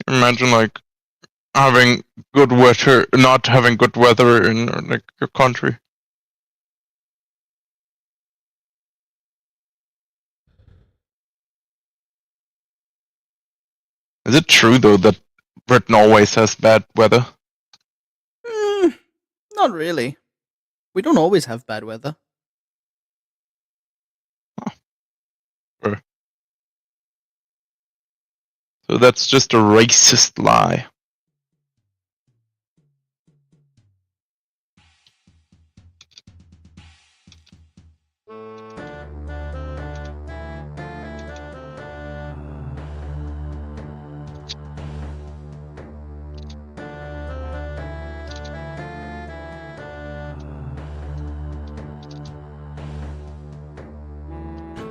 Imagine like having good weather, not having good weather in like your country. Is it true though that Britain always has bad weather? Not really. We don't always have bad weather. Or... So that's just a racist lie.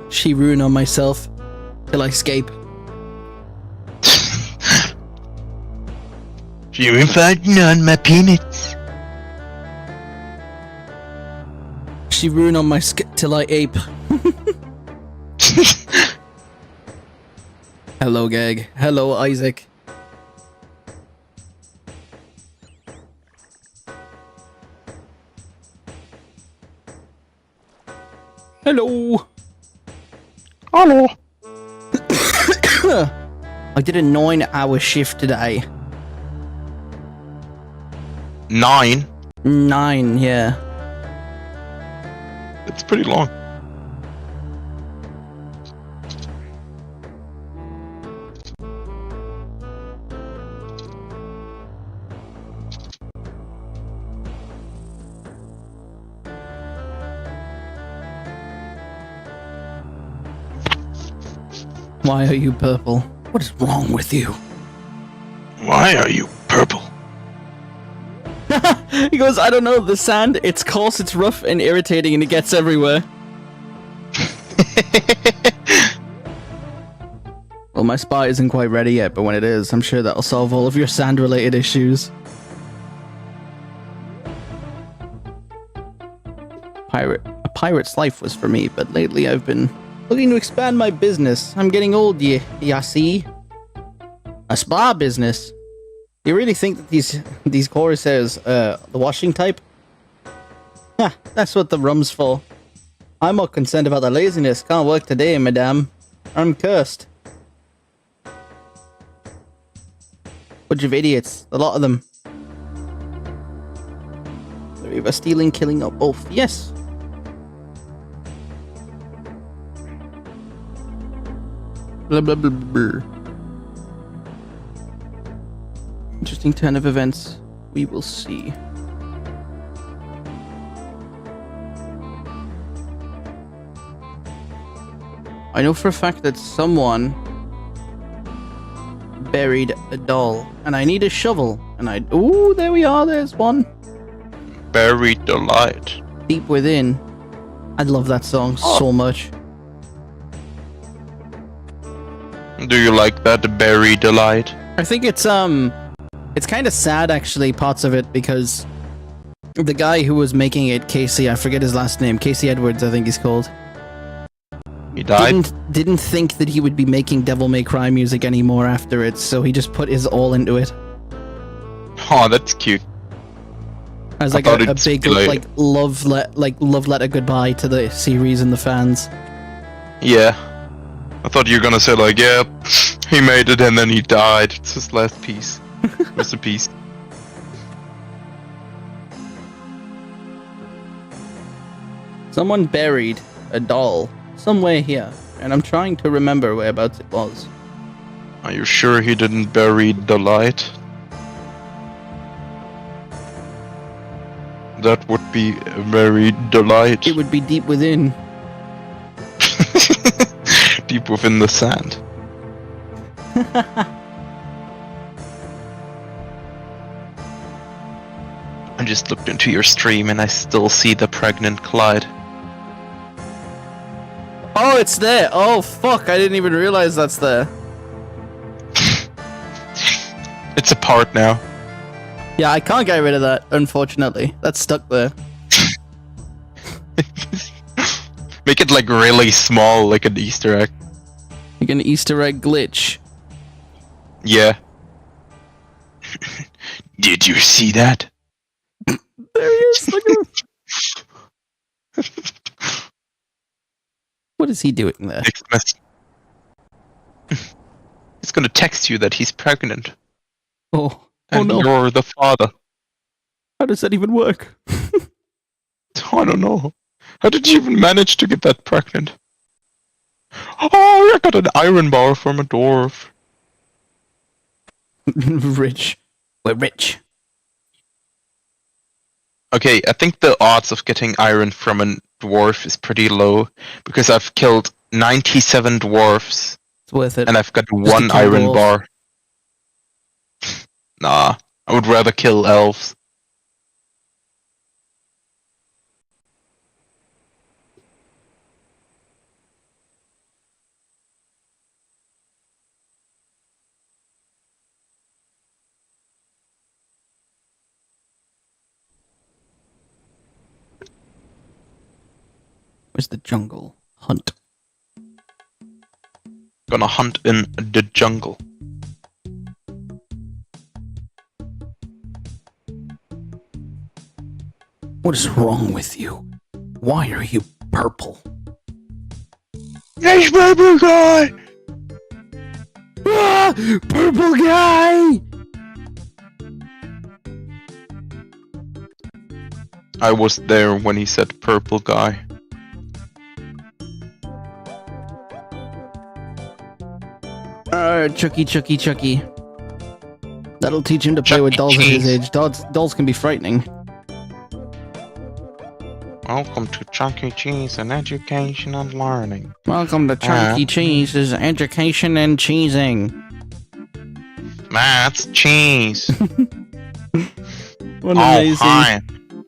She ruin on myself till I escape. You inviting on my peanuts? She ruin on my till I ape. Hello, Gag. Hello, Isaac. Hello. Hello. I did a 9-hour shift today. 9? 9, yeah. It's pretty long. Why are you purple? What is wrong with you? Why are you purple? He goes, I don't know, the sand, it's coarse, it's rough and irritating and it gets everywhere. Well, my spa isn't quite ready yet, but when it is, I'm sure that'll solve all of your sand-related issues. A pirate's life was for me, but lately I've been looking to expand my business. I'm getting old, ya see? A spa business? You really think that these Corsairs, the washing type? Ha, that's what the rum's for. I'm more concerned about the laziness. Can't work today, madame. I'm cursed. Bunch of idiots. A lot of them. They're either stealing, killing, or both. Yes. Blah, blah, blah, blah. Interesting turn of events. We will see. I know for a fact that someone buried a doll, and I need a shovel. And ooh, there we are. There's one. Buried the light. Deep within. I love that song so much. Do you like that? Bury the light? I think it's kind of sad actually, parts of it, because the guy who was making it, Casey, I forget his last name, Casey Edwards, I think he's called. He died? Didn't think that he would be making Devil May Cry music anymore after it, so he just put his all into it. Oh, that's cute. As like a big like love letter goodbye to the series and the fans. Yeah. I thought you were gonna say like, yeah, he made it and then he died. It's his last piece. Rest in peace. Someone buried a doll somewhere here, and I'm trying to remember whereabouts it was. Are you sure he didn't bury the light? That would be a very delight. It would be deep within. Deep within the sand. I just looked into your stream and I still see the pregnant Clyde. Oh, it's there. Oh, fuck. I didn't even realize that's there. It's a part now. Yeah, I can't get rid of that, unfortunately. That's stuck there. Make it like really small, like an Easter egg. Like an Easter egg glitch. Yeah. Did you see that? There he is. Look at him. What is he doing there? Next message. He's gonna text you that he's pregnant. Oh And no. you're the father. How does that even work? I don't know. How did you even manage to get that pregnant? Oh, I got an iron bar from a dwarf. Rich. We're rich. Okay, I think the odds of getting iron from a dwarf is pretty low because I've killed 97 dwarfs It's worth it. and I've got to one kill iron dwarves. bar. Nah, I would rather kill elves. Where's the jungle? Hunt. Gonna hunt in the jungle. What is wrong with you? Why are you purple? Nice purple guy! Ah! Purple guy! I was there when he said purple guy. Chucky. That'll teach him to play with dolls at his age. Dolls can be frightening. Welcome to Chuck E. Cheese and Education and Learning. Welcome to Chuck E. Cheese's Education and Cheesing. That's cheese. What Oh, amazing. hi.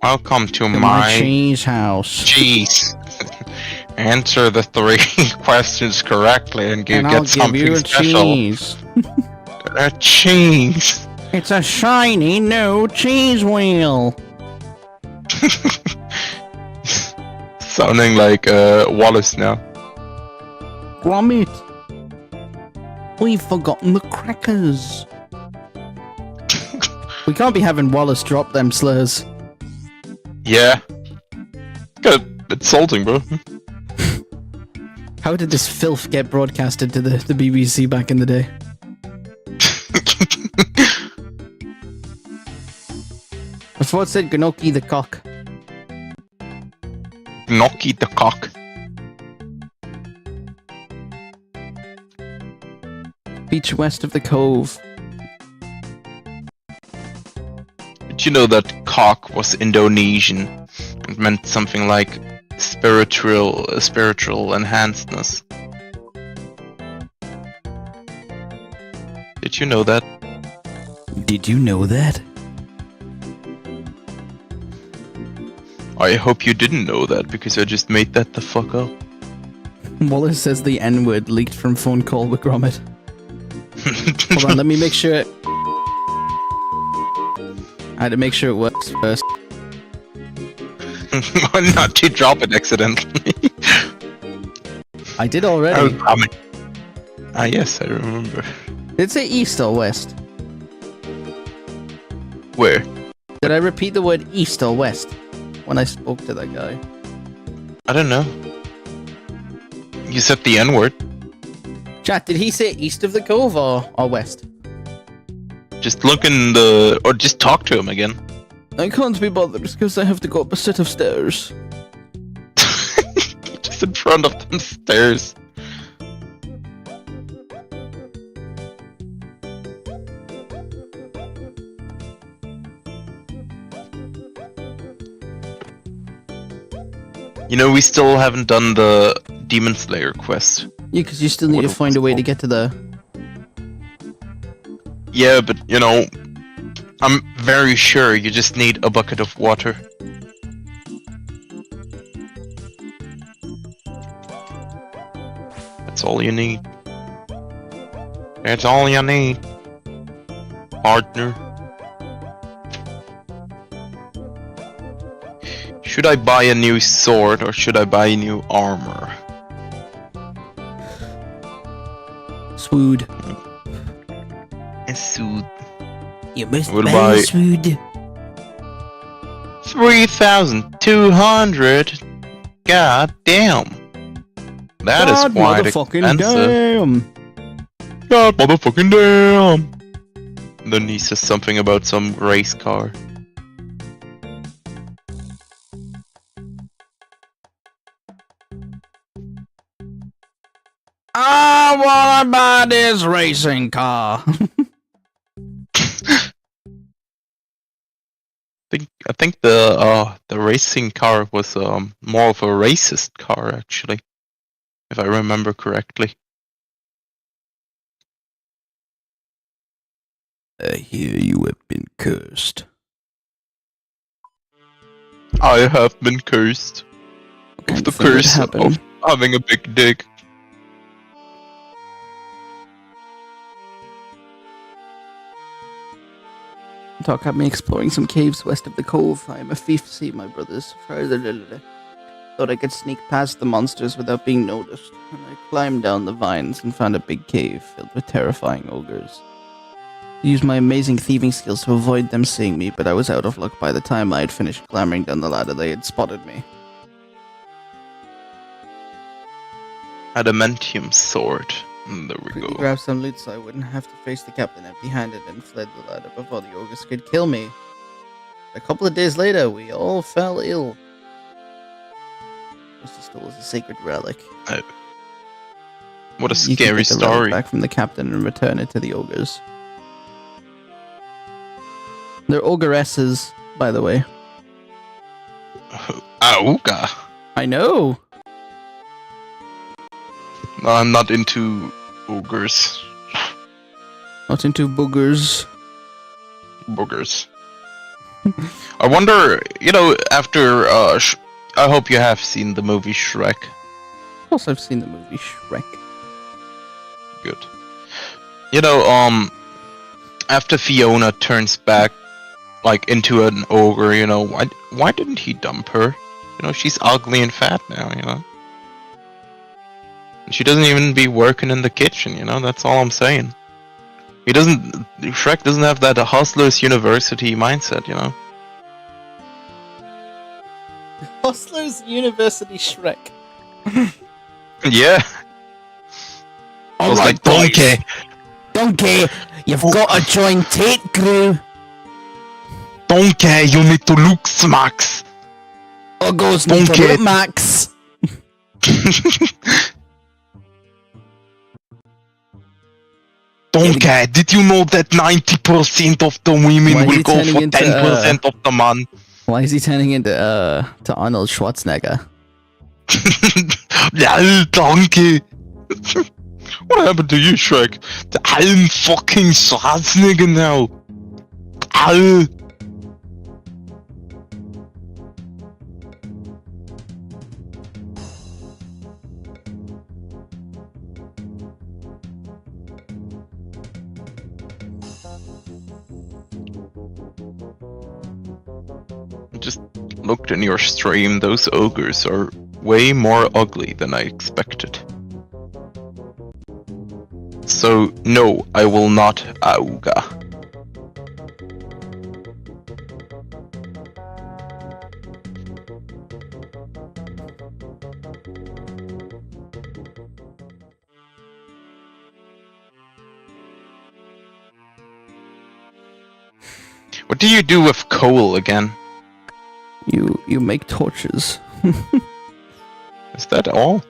Welcome to my cheese house. cheese. Answer the 3 questions correctly and you And get I'll give something you a special. cheese. A cheese. It's a shiny new cheese wheel. Sounding like Wallace now. Gromit. We've forgotten the crackers. We can't be having Wallace drop them slurs. Yeah. Got a bit salting, bro. How did this filth get broadcasted to the BBC back in the day? Before it said Gnocchi the cock. Gnocchi the cock. Beach west of the cove. Did you know that cock was Indonesian? It meant something like spiritual enhancedness. Did you know that? Did you know that? I hope you didn't know that because I just made that the fuck up. Wallace says the N-word leaked from phone call with Gromit. Hold on, let me make sure it... I had to make sure it works first. Not to drop it accidentally. I did already. Ah yes, I remember. Did it say east or west? Where? Did I repeat the word east or west when I spoke to that guy? I don't know. You said the N-word. Chat, did he say east of the cove or west? Just look in the... or just talk to him again. I can't be bothered because I have to go up a set of stairs. Just in front of them stairs. You know, we still haven't done the Demon Slayer quest. Yeah, because you still need to find a way to get to the... Yeah, but, you know, I'm very sure you just need a bucket of water. That's all you need. That's all you need, partner. Should I buy a new sword or should I buy new armor? Swood. A suit. You must We'll buy buy- us food. 3,200. God damn. That is God quite motherfucking expensive. damn. God motherfucking damn. And then he says something about some race car. I wanna buy this racing car. I think the racing car was more of a racist car actually, if I remember correctly. I hear you have been cursed. I have been cursed with the curse of having a big dick. Talk had me exploring some caves west of the cove. I am a thief, see my brothers. Thought I could sneak past the monsters without being noticed, and I climbed down the vines and found a big cave filled with terrifying ogres. I used my amazing thieving skills to avoid them seeing me, but I was out of luck by the time I had finished clambering down the ladder. They had spotted me. Adamantium sword. There we Quickly go. grabbed some loot so I wouldn't have to face the captain empty-handed and fled the ladder before the ogres could kill me. A couple of days later, we all fell ill. Mr. Stool is a sacred relic. What a You can scary take the relic story. back from the captain and return it to the ogres. They're ogresses, by the way. Auga! I know! No, I'm not into ogres. Not into boogers. Boogers. I wonder, after, I hope you have seen the movie Shrek. Of course I've seen the movie Shrek. Good. After Fiona turns back, into an ogre, why didn't he dump her? She's ugly and fat now, And she doesn't even be working in the kitchen, that's all I'm saying. Shrek doesn't have that hustler's university mindset, Hustlers University Shrek. Yeah. I was like, donkey! Donkey, you've got to join Tate Crew. Donkey, you need to look smacks! Uggos need to Donkey. look max. Donkey, did you know that 90% of the women Why is will he go turning for into, 10% of the man? Why is he turning into to Arnold Schwarzenegger? Yeah, donkey! What happened to you, Shrek? I'm fucking Schwarzenegger now! Ow! Just looked in your stream, those ogres are way more ugly than I expected. So, no, I will not auga. What do you do with coal again? You make torches. Is that all?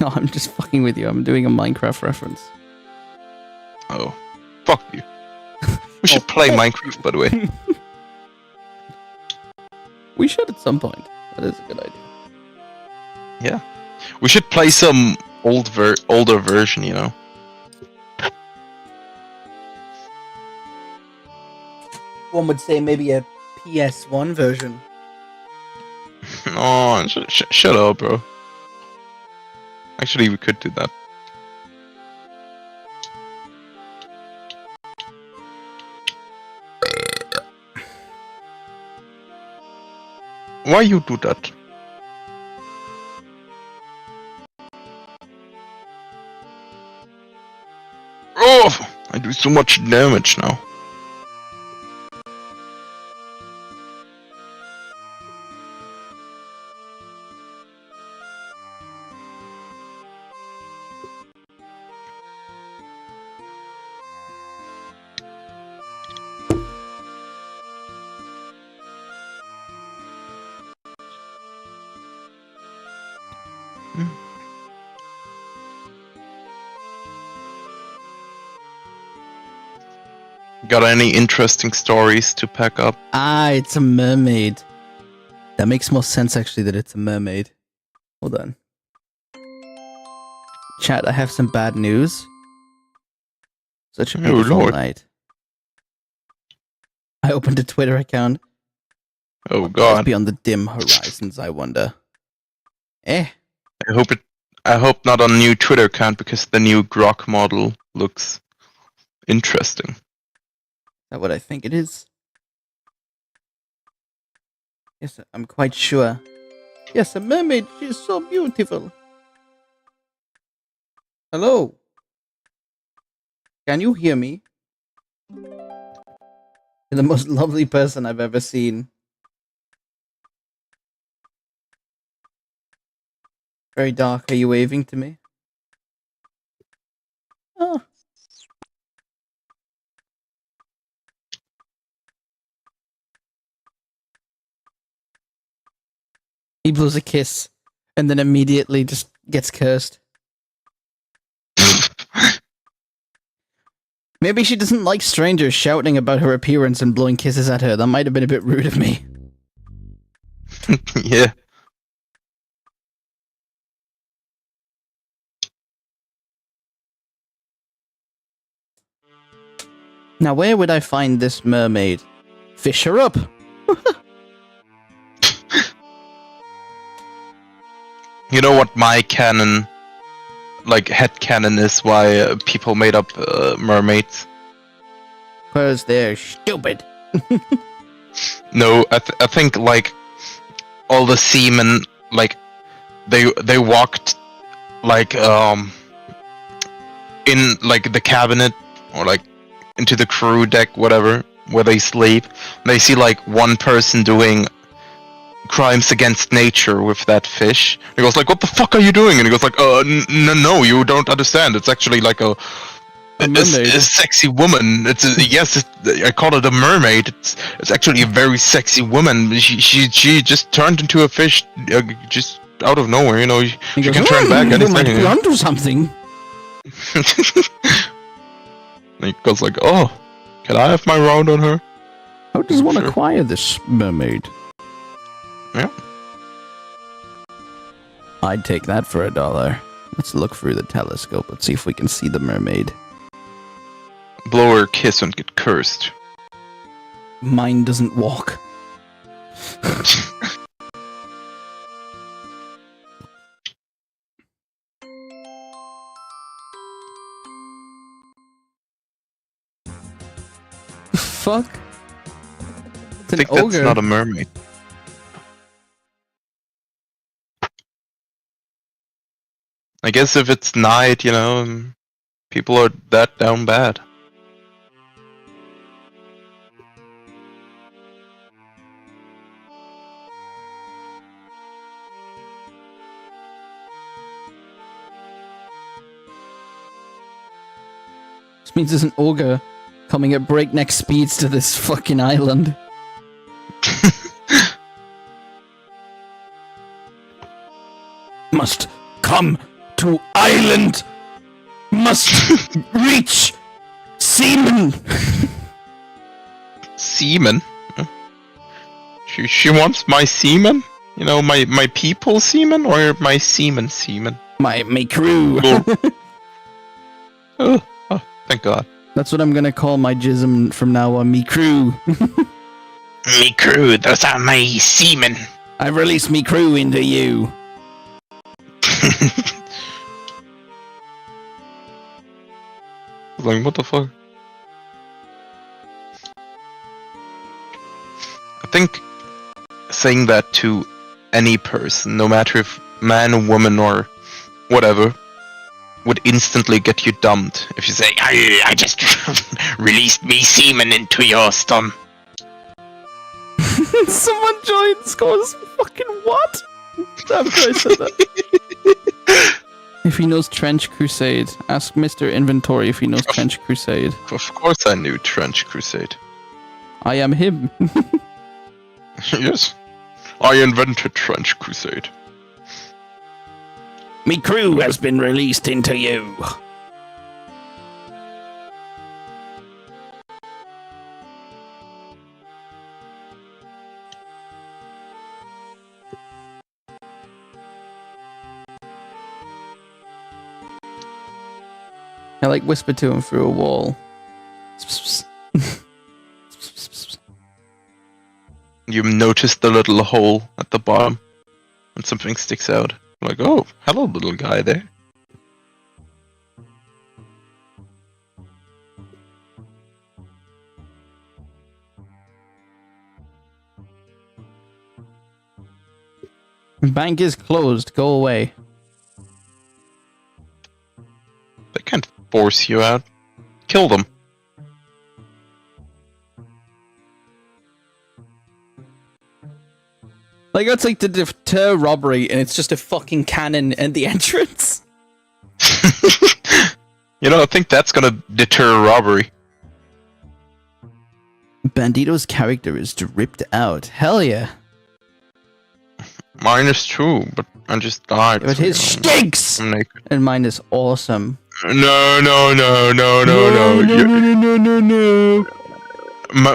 No, I'm just fucking with you. I'm doing a Minecraft reference. Oh, fuck you. We should play Minecraft, by the way. We should at some point. That is a good idea. Yeah. We should play some older version, One would say maybe a PS1 version. Oh, shut up, bro. Actually, we could do that. Why you do that? Oh, I do so much damage now. Got any interesting stories to pack up? Ah, it's a mermaid. That makes more sense, actually, that it's a mermaid. Hold on. Chat, I have some bad news. Such a Oh, beautiful Lord. night. I opened a Twitter account. Oh, What lies God. beyond the dim horizons, I wonder. Eh. I hope not on a new Twitter account, because the new Grok model looks interesting. Is that what I think it is? Yes, I'm quite sure. Yes, a mermaid. She is so beautiful. Hello? Can you hear me? You're the most lovely person I've ever seen. Very dark. Are you waving to me? Oh. He blows a kiss and then immediately just gets cursed. Maybe she doesn't like strangers shouting about her appearance and blowing kisses at her. That might have been a bit rude of me. Yeah. Now, where would I find this mermaid? Fish her up. You know what my canon, like head canon, is why people made up mermaids? Because they're stupid. No, I think like all the seamen, like they walked like in like the cabinet, or like into the crew deck, whatever, where they sleep. They see like one person doing crimes against nature with that fish. He goes like, "What the fuck are you doing?" And he goes like, no, you don't understand. It's actually like a mermaid. a sexy woman. I call it a mermaid. It's actually a very sexy woman. She just turned into a fish, just out of nowhere. You know, she can turn back any You might second. be onto something. And he goes like, "Oh, can I have my round on her?" How does one Sure. acquire this mermaid? Yeah. I'd take that for $1. Let's look through the telescope. Let's see if we can see the mermaid. Blow her a kiss and get cursed. Mine doesn't walk. Fuck? It's I an think ogre. that's not a mermaid. I guess if it's night, you know, people are that down bad. This means there's an ogre coming at breakneck speeds to this fucking island. Must come to island. Must reach seaman. Semen? Huh? She wants my semen? You know, my people semen, or my semen semen? My crew. Oh, thank God. That's what I'm gonna call my jism from now on. Me crew. Me crew, those are my semen. I release me crew into you. Like, what the fuck? I think saying that to any person, no matter if man, woman, or whatever, would instantly get you dumped. If you say, I just released me semen into your stomach. Someone joined scores. Fucking what? After I said that. If he knows Trench Crusade, ask Mr. Inventory if he knows Trench Crusade. Of course I knew Trench Crusade. I am him. Yes. I invented Trench Crusade. Me crew has been released into you. I like whisper to him through a wall. You notice the little hole at the bottom, and something sticks out. Like, oh, hello, little guy there. Bank is closed. Go away. They can't force you out. Kill them. Like, that's like to deter robbery, and it's just a fucking cannon and the entrance. You know, I think that's gonna deter robbery. Bandito's character is dripped out. Hell yeah. Mine is true, but I just died. But his stinks! I'm naked. And mine is awesome. No. No.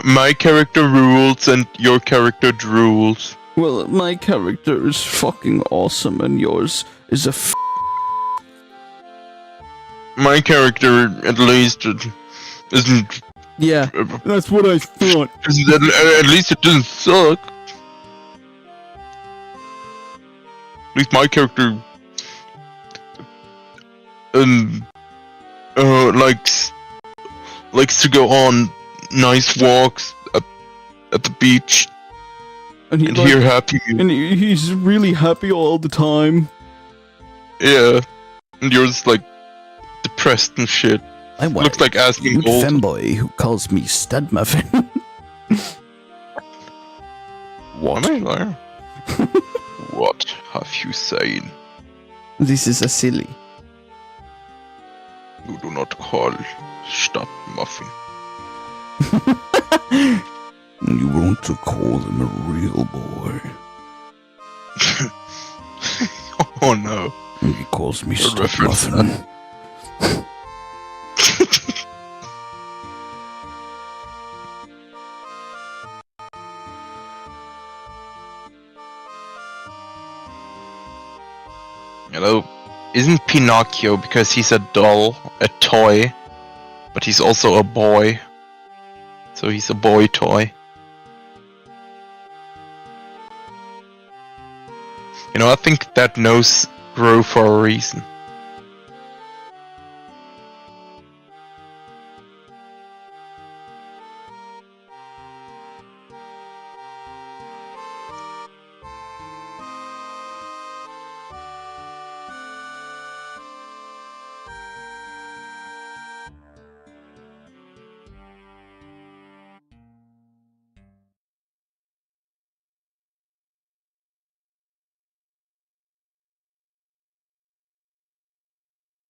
My character rules and your character drools. Well, my character is fucking awesome, and yours is a My character, at least, isn't. Yeah, that's what I thought. At least it doesn't suck. At least my character, likes to go on nice walks at the beach and hear happy. And he's really happy all the time. Yeah, and yours like depressed and shit. I want looks like asking gold. Femboy who calls me stud muffin. What? Am I there? What have you seen? This is a silly. You do not call stud muffin. You want to call him a real boy. Oh no. He calls me stud reference muffin. You know, isn't Pinocchio, because he's a doll, a toy, but he's also a boy. So he's a boy toy. You know, I think that nose grew for a reason.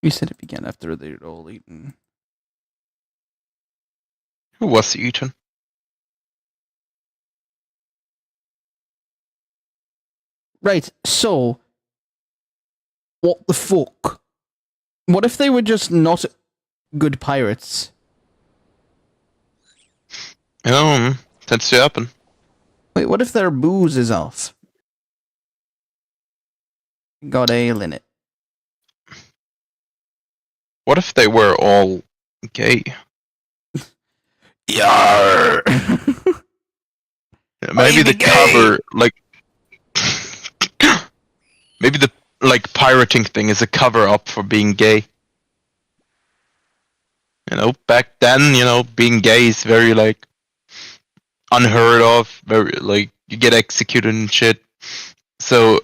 You said it began after they'd all eaten. Who was eaten? Right, so... What the fuck? What if they were just not good pirates? You know, tends to happen. Wait, what if their booze is off? Got ale in it. What if they were all gay? Yarr! Maybe the cover, like... maybe the, like, pirating thing is a cover-up for being gay. You know, back then, you know, being gay is very, like, unheard of. Very, like, you get executed and shit. So,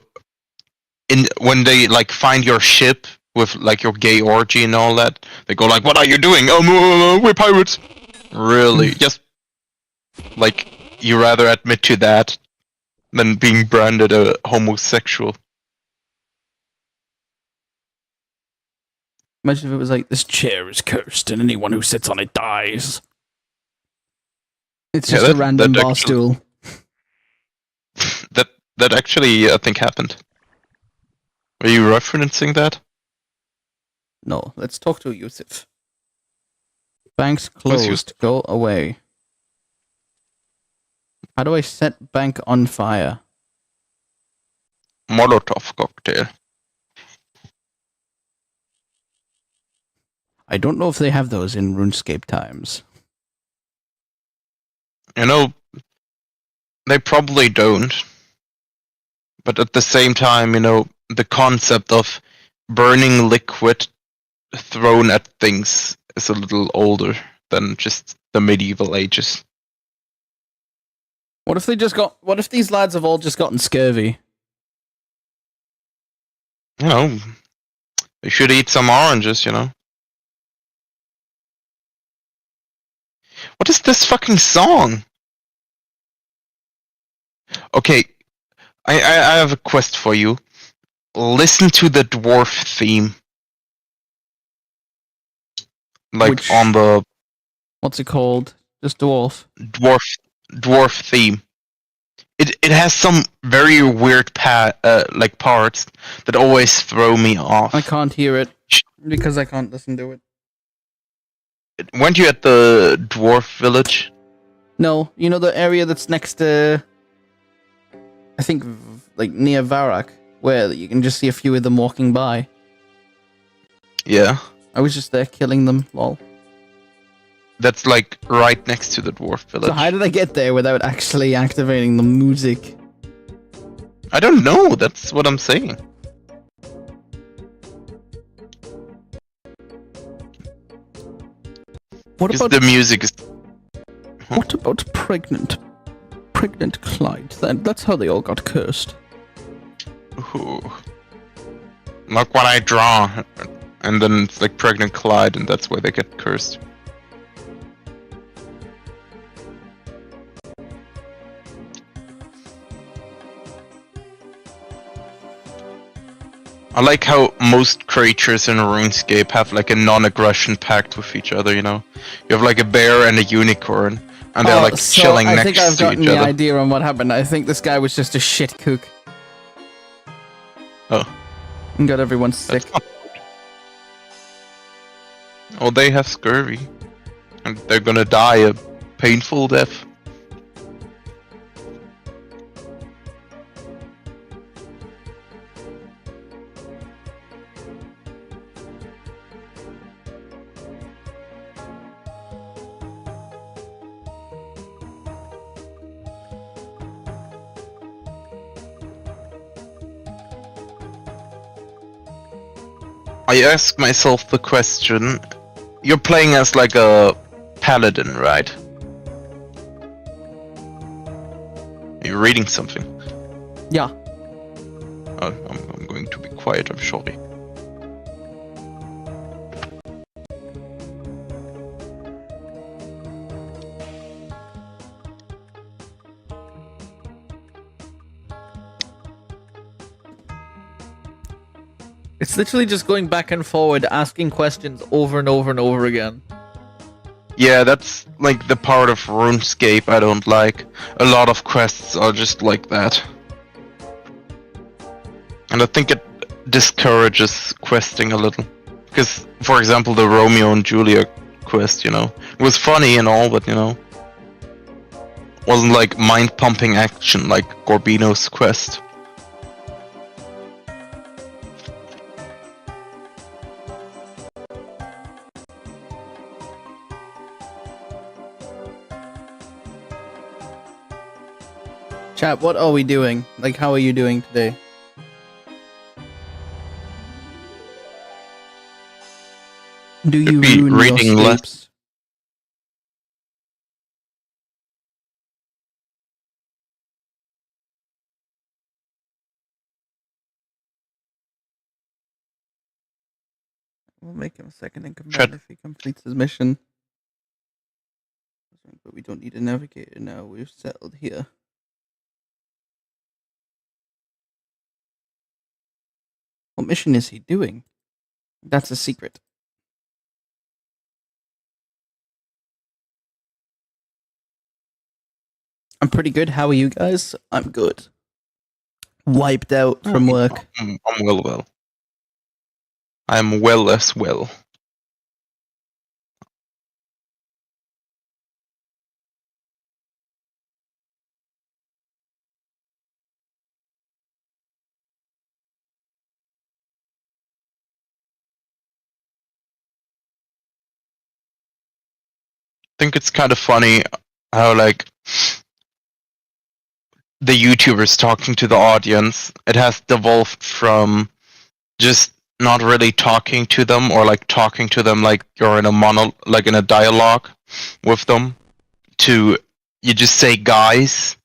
when they, like, find your ship with, like, your gay orgy and all that, they go like, what are you doing? Oh, we're pirates! Really? Just, like, you rather admit to that than being branded a homosexual. Imagine if it was like, this chair is cursed and anyone who sits on it dies. It's just a random bar stool. That actually, I think, happened. Are you referencing that? No, let's talk to Yusuf. Bank's closed. Go away. How do I set bank on fire? Molotov cocktail. I don't know if they have those in RuneScape times. You know, they probably don't. But at the same time, you know, the concept of burning liquid thrown at things is a little older than just the medieval ages. What if these lads have all just gotten scurvy? You know, they should eat some oranges, you know. What is this fucking song? Okay, I have a quest for you. Listen to the dwarf theme. Like on the What's it called? Just dwarf. dwarf theme. It has some very weird like parts that always throw me off. I can't hear it because I can't listen to it. Weren't you at the dwarf village? No, you know the area that's next to, I think, like near Varak, where you can just see a few of them walking by. Yeah. I was just there killing them, lol. That's like right next to the dwarf village. So how did I get there without actually activating the music? I don't know, that's what I'm saying. What about the music is... What about pregnant Clyde? That's how they all got cursed. Ooh. Look what I draw. And then it's like pregnant Clyde, and that's why they get cursed. I like how most creatures in RuneScape have like a non-aggression pact with each other, you know? You have like a bear and a unicorn, and they're like chilling next to each other. I think I've gotten the idea on what happened. I think this guy was just a shit cook. Oh. And got everyone sick. Oh, they have scurvy. And they're gonna die a painful death. I ask myself the question, you're playing as like a paladin, right? You're reading something. Yeah. Oh, I'm going to be quiet, I'm sorry. It's literally just going back and forward, asking questions over and over and over again. Yeah, that's like the part of RuneScape I don't like. A lot of quests are just like that. And I think it discourages questing a little. Because, for example, the Romeo and Julia quest, you know, it was funny and all, but, you know, wasn't like mind-pumping action like Gorbino's quest. Chat, what are we doing? Like, how are you doing today? Do you be ruin reading your less. scapes? We'll make him a second in command if he completes his mission. But we don't need a navigator now. We've settled here. What mission is he doing? That's a secret. I'm pretty good. How are you guys? I'm good. Wiped out from work. I'm well. I'm well as well. think it's kind of funny how like the YouTubers talking to the audience, it has devolved from just not really talking to them or like talking to them like you're in a like in a dialogue with them to you just say guys.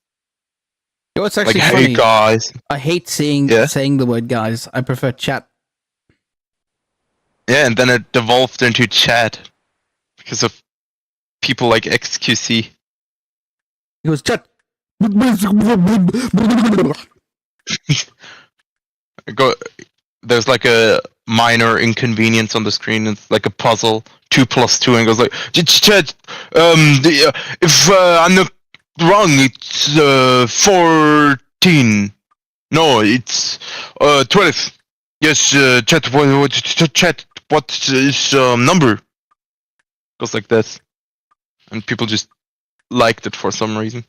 You know what's Like, actually hey funny? guys. I hate saying the word guys. I prefer chat. Yeah, and then it devolved into chat because of people like XQC. He goes, chat. There's like a minor inconvenience on the screen. It's like a puzzle, 2 plus 2, and it goes like, chat. If I'm not wrong, it's 14. No, it's 12. Yes, chat. Chat. What is number? Goes like this, and people just liked it for some reason.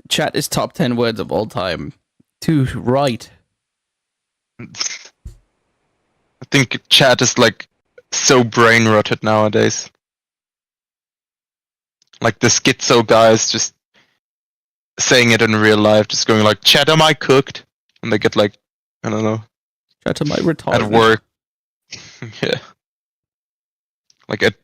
Chat is top 10 words of all time. To right. I think chat is like so brain rotted nowadays. Like the schizo guys just saying it in real life, just going like, "Chat, am I cooked?" And they get like, I don't know, Chat, am I retarded? at work. Yeah. Like at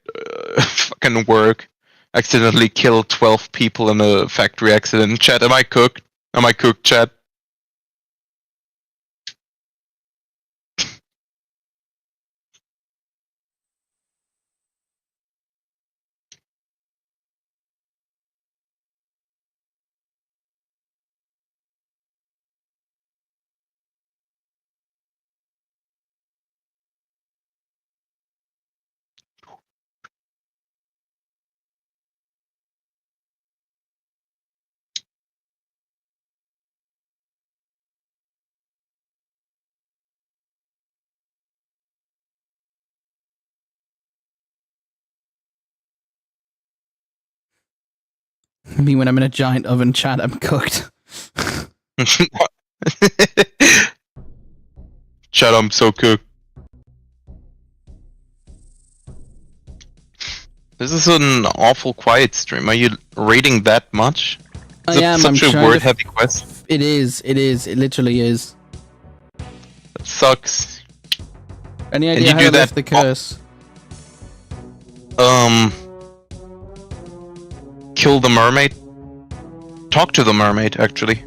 fucking work, accidentally kill 12 people in a factory accident. Chat, am I cooked? Am I cooked, chat? I mean, when I'm in a giant oven, chat, I'm cooked. Chat, I'm so cooked. This is an awful quiet stream. Are you reading that much? Is I it am. such I'm a trying word-heavy quest? It is. It is. It literally is. That sucks. Any And idea you how do to that- lift the curse? Kill the mermaid. Talk to the mermaid, actually.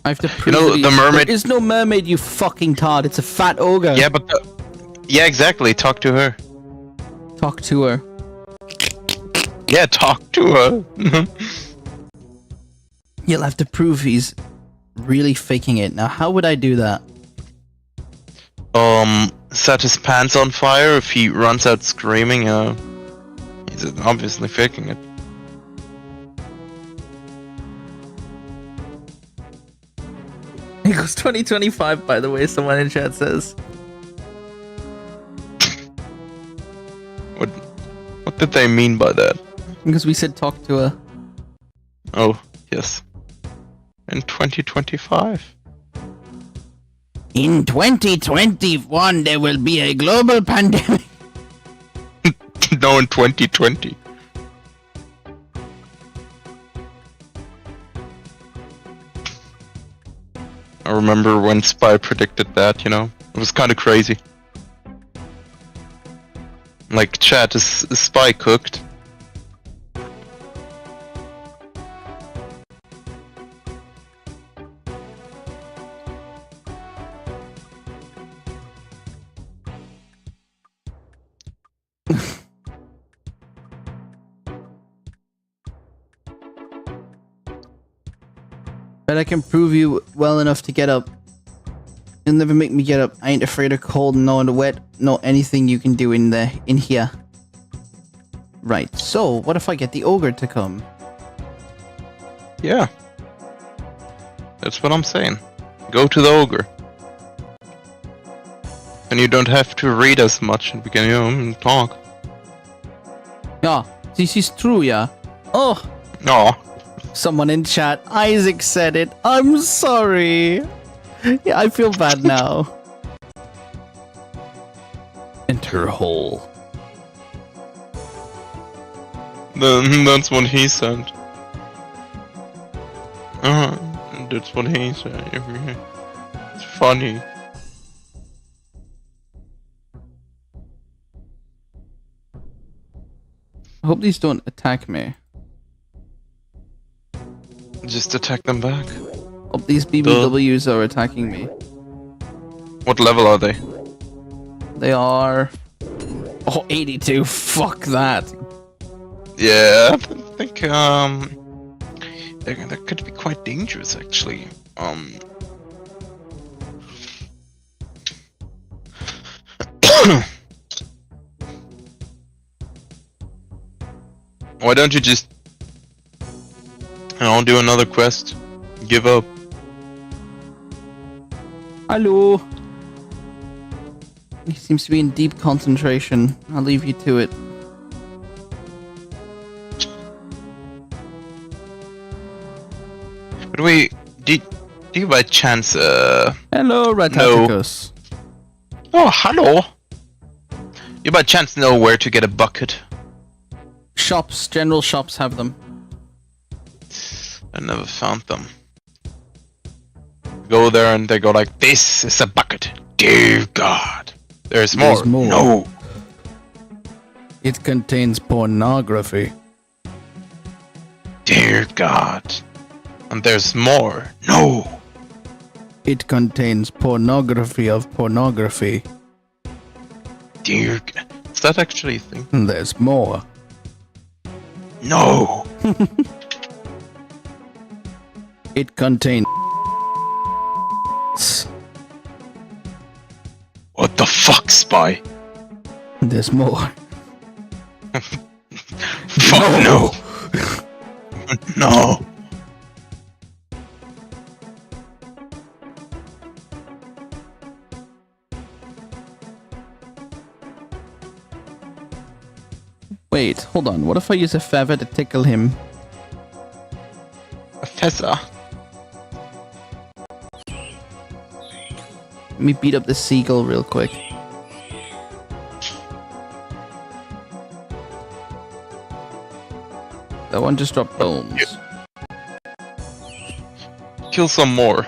I have to prove know, that the mermaid- There is no mermaid, you fucking tard. It's a fat ogre. Yeah, but yeah, exactly. Talk to her. Talk to her. Yeah, talk to her. You'll have to prove he's really faking it. Now, how would I do that? Set his pants on fire. If he runs out screaming, he's obviously faking it. He goes 2025, by the way, someone in chat says. What did they mean by that? Because we said talk to her. Oh, yes. In 2025. In 2021, there will be a global pandemic. No, in 2020. I remember when Spy predicted that, you know? It was kind of crazy. Like, chat, is Spy cooked? But I can prove you well enough to get up. You'll never make me get up. I ain't afraid of cold, nor the wet, nor anything you can do in here. Right, so what if I get the ogre to come? Yeah. That's what I'm saying. Go to the ogre. And you don't have to read as much and we can, talk. Yeah, this is true, yeah. Oh, Aw. someone in chat, Isaac said it. I'm sorry. Yeah, I feel bad now. enter hole. That's what he said. That's what he said. It's funny. I hope these don't attack me. Just attack them back. Hope these BBWs are attacking me. What level are they? They are... Oh, 82. Fuck that. Yeah, I think that could be quite dangerous actually. Why don't you just, do another quest? Give up. Hello. He seems to be in deep concentration. I'll leave you to it. But wait, do you by chance Hello, Ratatacus. Oh, hello. You by chance know where to get a bucket? Shops, general shops have them. I never found them. Go there and they go like, this is a bucket. Dear God. There's more. No. It contains pornography. Dear God. And there's more. No. It contains pornography of pornography. Dear God. Is that actually a thing? And there's more. No. It contains... What the fuck, spy? There's more. Fuck no. No. Wait, hold on. What if I use a feather to tickle him? A feather? Let me beat up the seagull real quick. That one just dropped bones. Kill some more.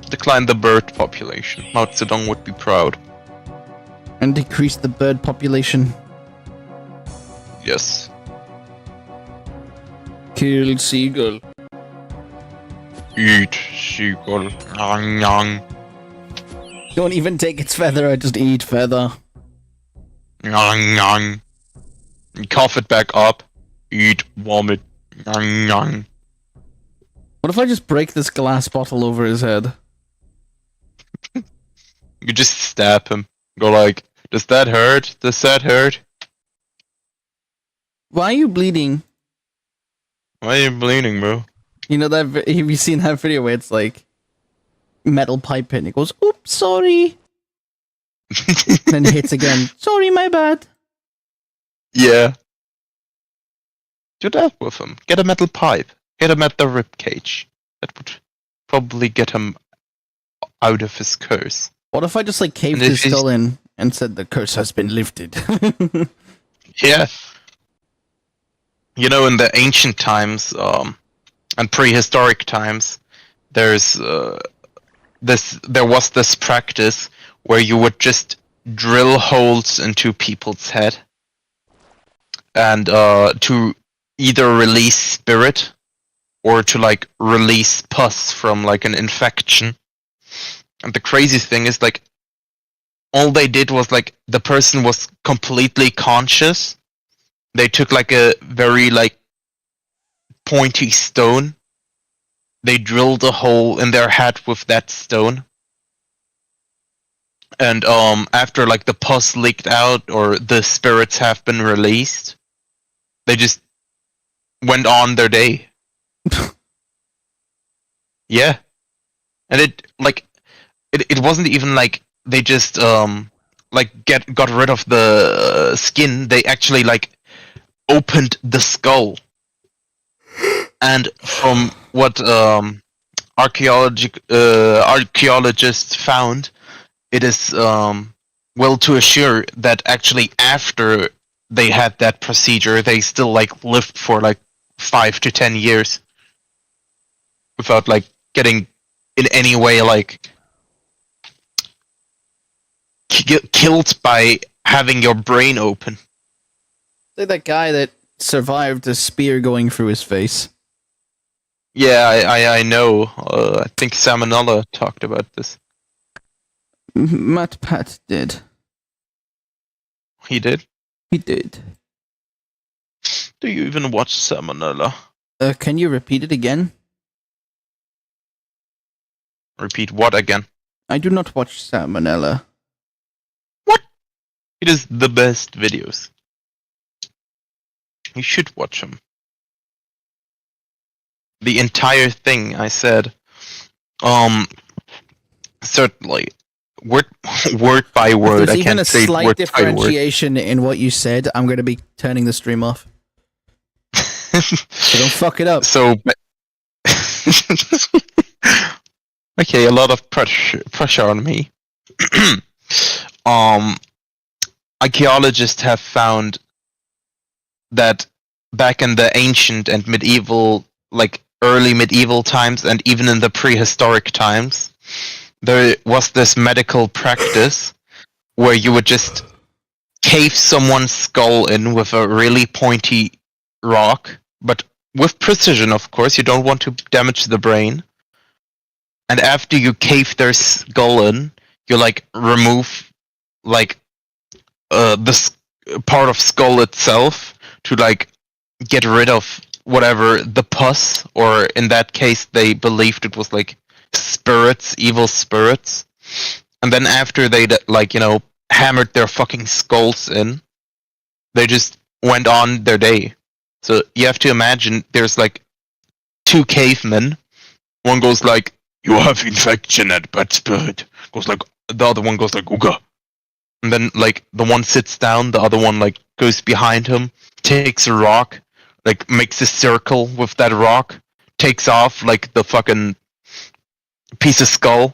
Decline the bird population. Mao Zedong would be proud. And decrease the bird population. Yes. Kill seagull. Eat seagull. Nyang, nyang. Don't even take its feather, I just eat feather. Nyang, nyang. You cough it back up. Eat vomit. Nyang, nyang. What if I just break this glass bottle over his head? You just stab him. Go like, does that hurt? Does that hurt? Why are you bleeding? Why are you bleeding, bro? You know that, have you seen that video where it's like metal pipe hit and it goes, oops, sorry. Then it hits again. Sorry, my bad. Yeah. Do that with him. Get a metal pipe. Hit him at the rib cage. That would probably get him out of his curse. What if I just like caved And his if skull in and said the curse has been lifted? Yeah. You know, in the ancient times, and prehistoric times, there was this practice where you would just drill holes into people's head, and to either release spirit or to like release pus from like an infection. And the crazy thing is like all they did was like the person was completely conscious. They took like a very like pointy stone. They drilled a hole in their head with that stone. And after like the pus leaked out or the spirits have been released, they just went on their day. Yeah. And it wasn't even like they just like got rid of the skin. They actually like opened the skull. And from what archaeologists found, it is well, to assure that actually after they had that procedure, they still like lived for like 5 to 10 years without like getting in any way like killed by having your brain open. Say that guy that survived a spear going through his face. Yeah, I know. I think Salmonella talked about this. Matt Pat did. He did. He did. Do you even watch Salmonella? Can you repeat it again? Repeat what again? I do not watch Salmonella. What? It is the best videos. You should watch them. The entire thing, I said. Certainly. Word by word. If there's I even can't a say slight word by word. differentiation in what you said, I'm going to be turning the stream off. So don't fuck it up. So, okay, a lot of pressure on me. Archaeologists have found that back in the ancient and medieval, like early medieval times, and even in the prehistoric times, there was this medical practice where you would just cave someone's skull in with a really pointy rock, but with precision, of course. You don't want to damage the brain. And after you cave their skull in, you like remove like the part of skull itself to like get rid of whatever the pus, or in that case they believed it was like spirits, evil spirits. And then after they like, you know, hammered their fucking skulls in, they just went on their day. So you have to imagine there's like two cavemen. One goes like, "You have infection at bad spirit." Goes like, the other one goes like, "Ooga." And then like the one sits down, the other one like goes behind him, takes a rock, like makes a circle with that rock, takes off like the fucking piece of skull.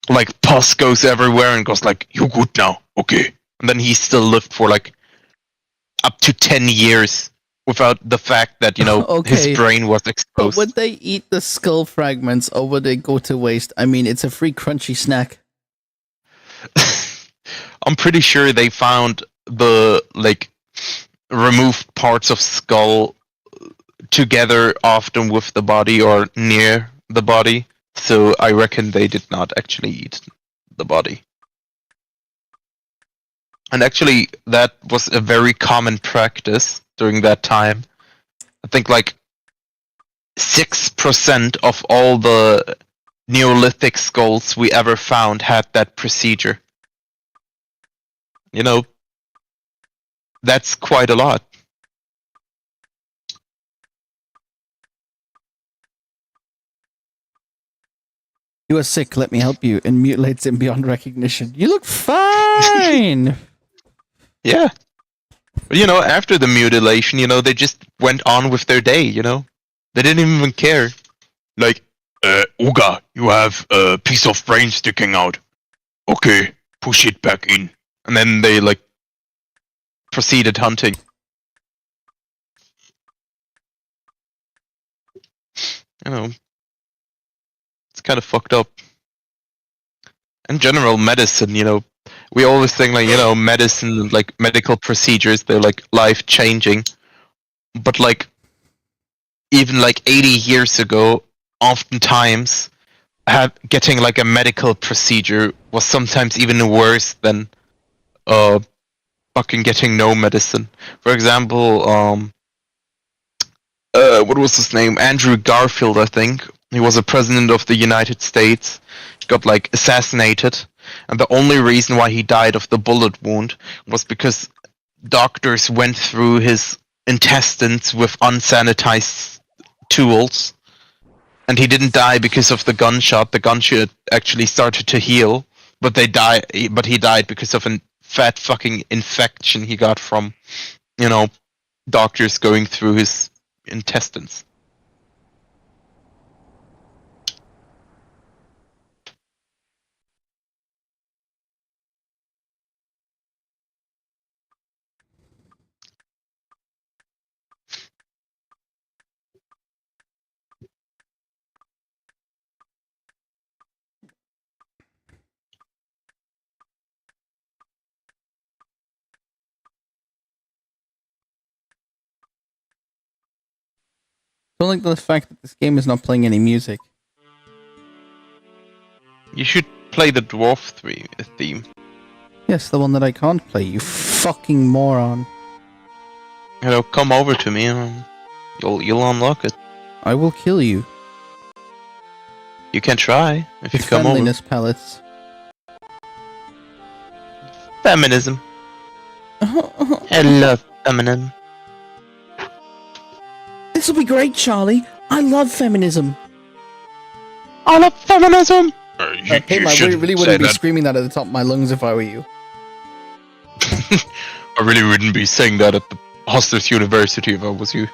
Like pus goes everywhere and goes like, "You good now, okay?" And then he still lived for like up to 10 years without the fact that, you know, Okay. his brain was But exposed. would they eat the skull fragments or would they go to waste? I mean, it's a free crunchy snack. I'm pretty sure they found the like removed parts of skull together often with the body or near the body. So I reckon they did not actually eat the body. And actually, that was a very common practice during that time. I think like 6% of all the Neolithic skulls we ever found had that procedure. You know, that's quite a lot. You are sick, let me help you. And mutilates him beyond recognition. You look fine! Yeah. But, you know, after the mutilation, you know, they just went on with their day, you know? They didn't even care. Like, Uga, you have a piece of brain sticking out. Okay, push it back in. And then they, like, proceeded hunting. You know, it's kind of fucked up. In general, medicine, you know, we always think, like, you know, medicine, like, medical procedures, they're, like, life-changing. But, like, even, like, 80 years ago, oftentimes, getting, like, a medical procedure was sometimes even worse than, fucking getting no medicine. For example, what was his name? Andrew Garfield, I think. He was a president of the United States. He got like assassinated, and the only reason why he died of the bullet wound was because doctors went through his intestines with unsanitized tools, and he didn't die because of the gunshot. The gunshot actually started to heal, but he died because of a fat fucking infection he got from, you know, doctors going through his intestines. Don't like the fact that this game is not playing any music. You should play the dwarf theme. Yes, the one that I can't play, you fucking moron. You know, come over to me and you'll unlock it. I will kill you. You can try if you With come over. friendliness pellets. Feminism. I love feminism. This will be great, Charlie. I love feminism. I love feminism. Tim, I really wouldn't be screaming that at the top of my lungs if I were you. I really wouldn't be saying that at the Hostos University if I was you.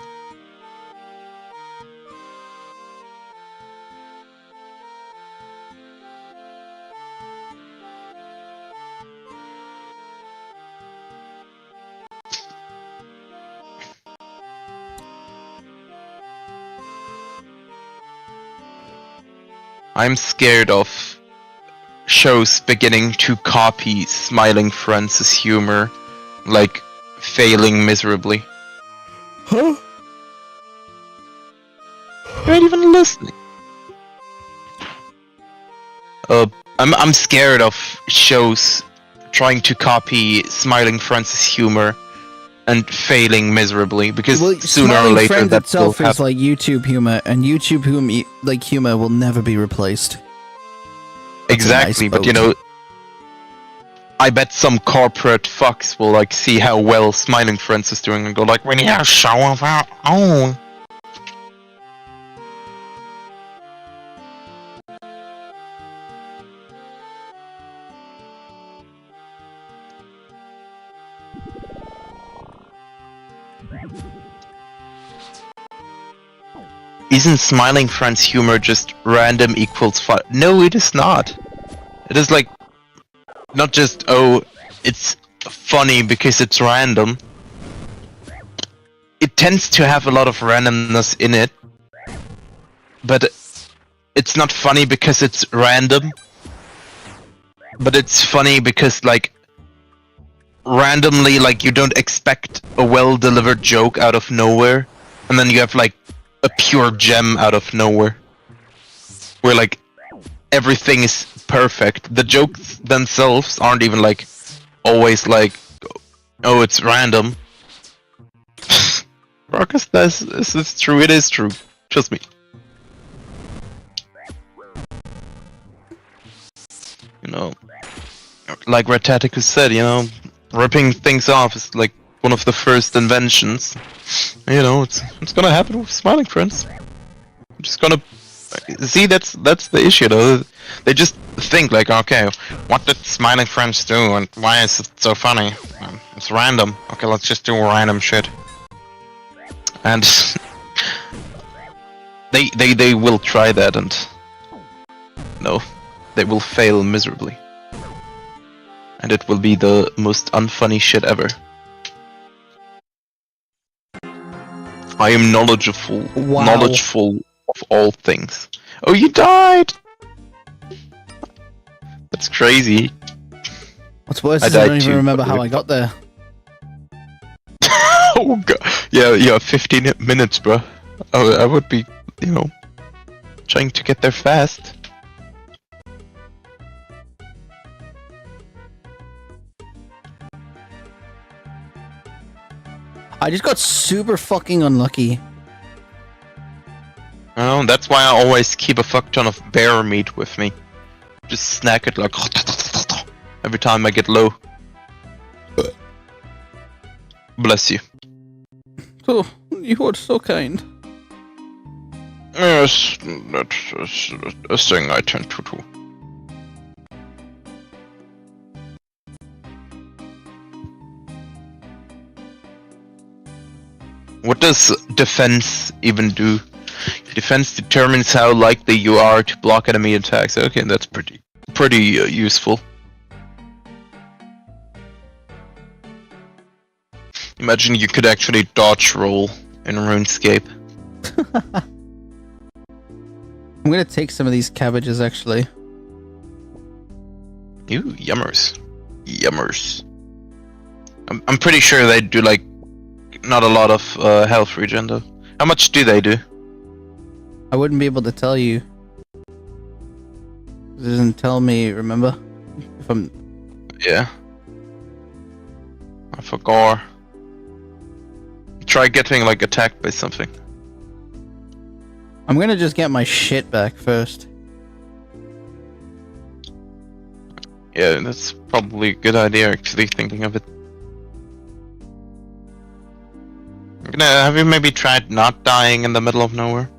I'm scared of shows beginning to copy Smiling Friends' humor, like failing miserably. Huh? You're not even listening. I'm scared of shows trying to copy Smiling Friends' humor and failing miserably because sooner or Smiling later Friends that will itself is happen. like YouTube humor, and YouTube humor will never be replaced. Exactly, but you know, I bet some corporate fucks will like see how well Smiling Friends is doing and go like, we need a show of our own. Isn't Smiling Friends humor just random equals fun? No, it is not. It is like, not just, oh, it's funny because it's random. It tends to have a lot of randomness in it, but it's not funny because it's random, but it's funny because, like, randomly, like, you don't expect a well-delivered joke out of nowhere, and then you have, like, a pure gem out of nowhere, where, like, everything is perfect. The jokes themselves aren't even, like, always, like, oh, it's random. Marcus, this is true, it is true. Trust me. You know, like Rataticus said, you know, ripping things off is like one of the first inventions. You know, it's gonna happen with Smiling Friends. I'm just gonna see that's the issue though. They just think like, okay, what did Smiling Friends do and why is it so funny? It's random. Okay, let's just do random shit. And they will try that and no, they will fail miserably. And it will be the most unfunny shit ever. I am knowledgeful of all things. Oh, you died! That's crazy. What's worse I is I don't died even too, remember but how we- I got there. Oh god. Yeah, 15 minutes, bro. I would be, you know, trying to get there fast. I just got super fucking unlucky. Oh, that's why I always keep a fuck ton of bear meat with me. Just snack it like every time I get low. Bless you. Oh, you are so kind. Yes, that's a thing I tend to do. What does defense even do? Defense determines how likely you are to block enemy attacks. Okay, that's pretty useful. Imagine you could actually dodge roll in RuneScape. I'm gonna take some of these cabbages actually. Ooh, yummers. Yummers. I'm pretty sure they do like not a lot of health regen though. How much do they do? I wouldn't be able to tell you. It doesn't tell me, remember? If I'm... Yeah. I forgot. Try getting like attacked by something. I'm gonna just get my shit back first. Yeah, that's probably a good idea, actually, thinking of it. Have you maybe tried not dying in the middle of nowhere?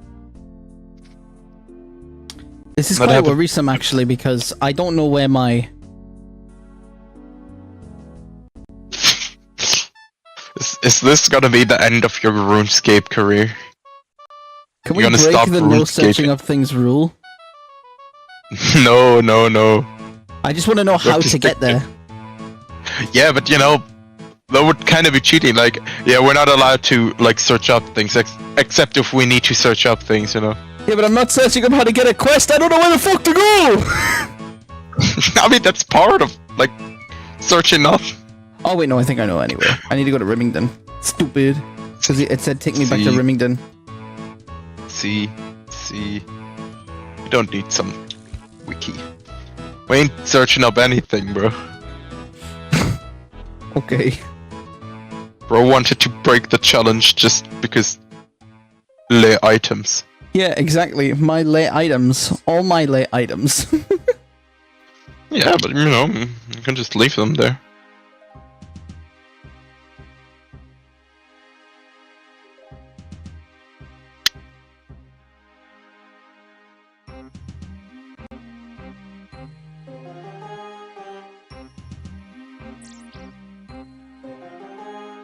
This is That quite happened- worrisome, actually, because I don't know where my... Is this gonna be the end of your RuneScape career? Can we You're gonna break stop the no RuneScaping. searching of things rule? No, no, no. I just want to know how to to get stick there. Yeah, but you know, that would kind of be cheating. Like, yeah, we're not allowed to like search up things, except if we need to search up things, you know. Yeah, but I'm not searching up how to get a quest. I don't know where the fuck to go! I mean, that's part of like searching up. Oh wait, no, I think I know anyway. I need to go to Rimington. Stupid. Because it said take me back to See. Rimington. See, you don't need some wiki. We ain't searching up anything, bro. Okay. Bro wanted to break the challenge just because lay items. Yeah, exactly. My late items. All my late items. Yeah, but you know, you can just leave them there.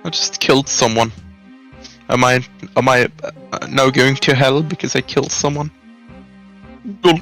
I just killed someone. Am I now going to hell because I killed someone? Lol.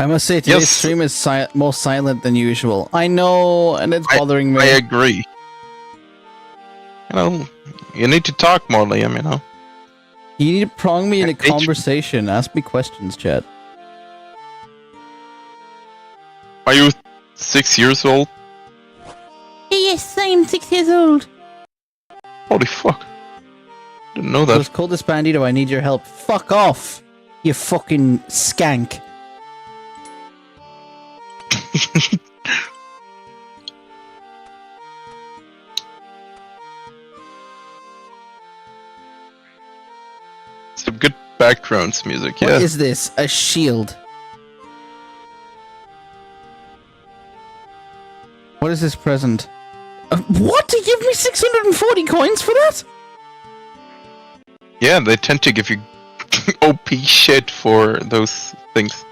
I must say, today's Yes. stream is more silent than usual. I know, and it's bothering me. I agree. You know, you need to talk more, Liam, you know. You need to prong me in a Nature- conversation. Ask me questions, chat. Are you 6 years old? Yes, I'm 6 years old. Holy fuck. Didn't know So that. it's called this bandito. I need your help. Fuck off, you fucking skank. Some good backgrounds music, What yeah. is this? A shield. What is this present? What? To give me 640 coins for that? Yeah, they tend to give you OP shit for those things.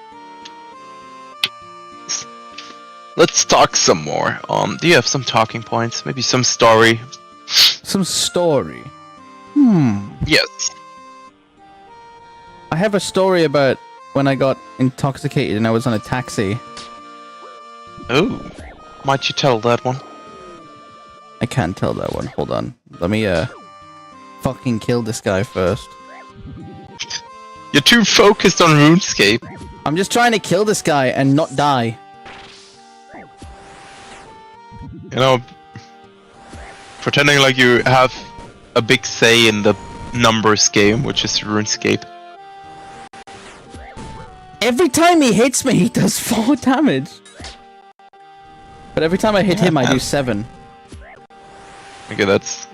Let's talk some more. Do you have some talking points? Maybe some story? Some story. Yes. I have a story about when I got intoxicated and I was on a taxi. Oh. Might you tell that one? I can't tell that one. Hold on. Let me, fucking kill this guy first. You're too focused on RuneScape. I'm just trying to kill this guy and not die. You know, pretending like you have a big say in the numbers game, which is RuneScape. Every time he hits me, he does 4 damage. But every time I hit him, I do 7. Okay, that's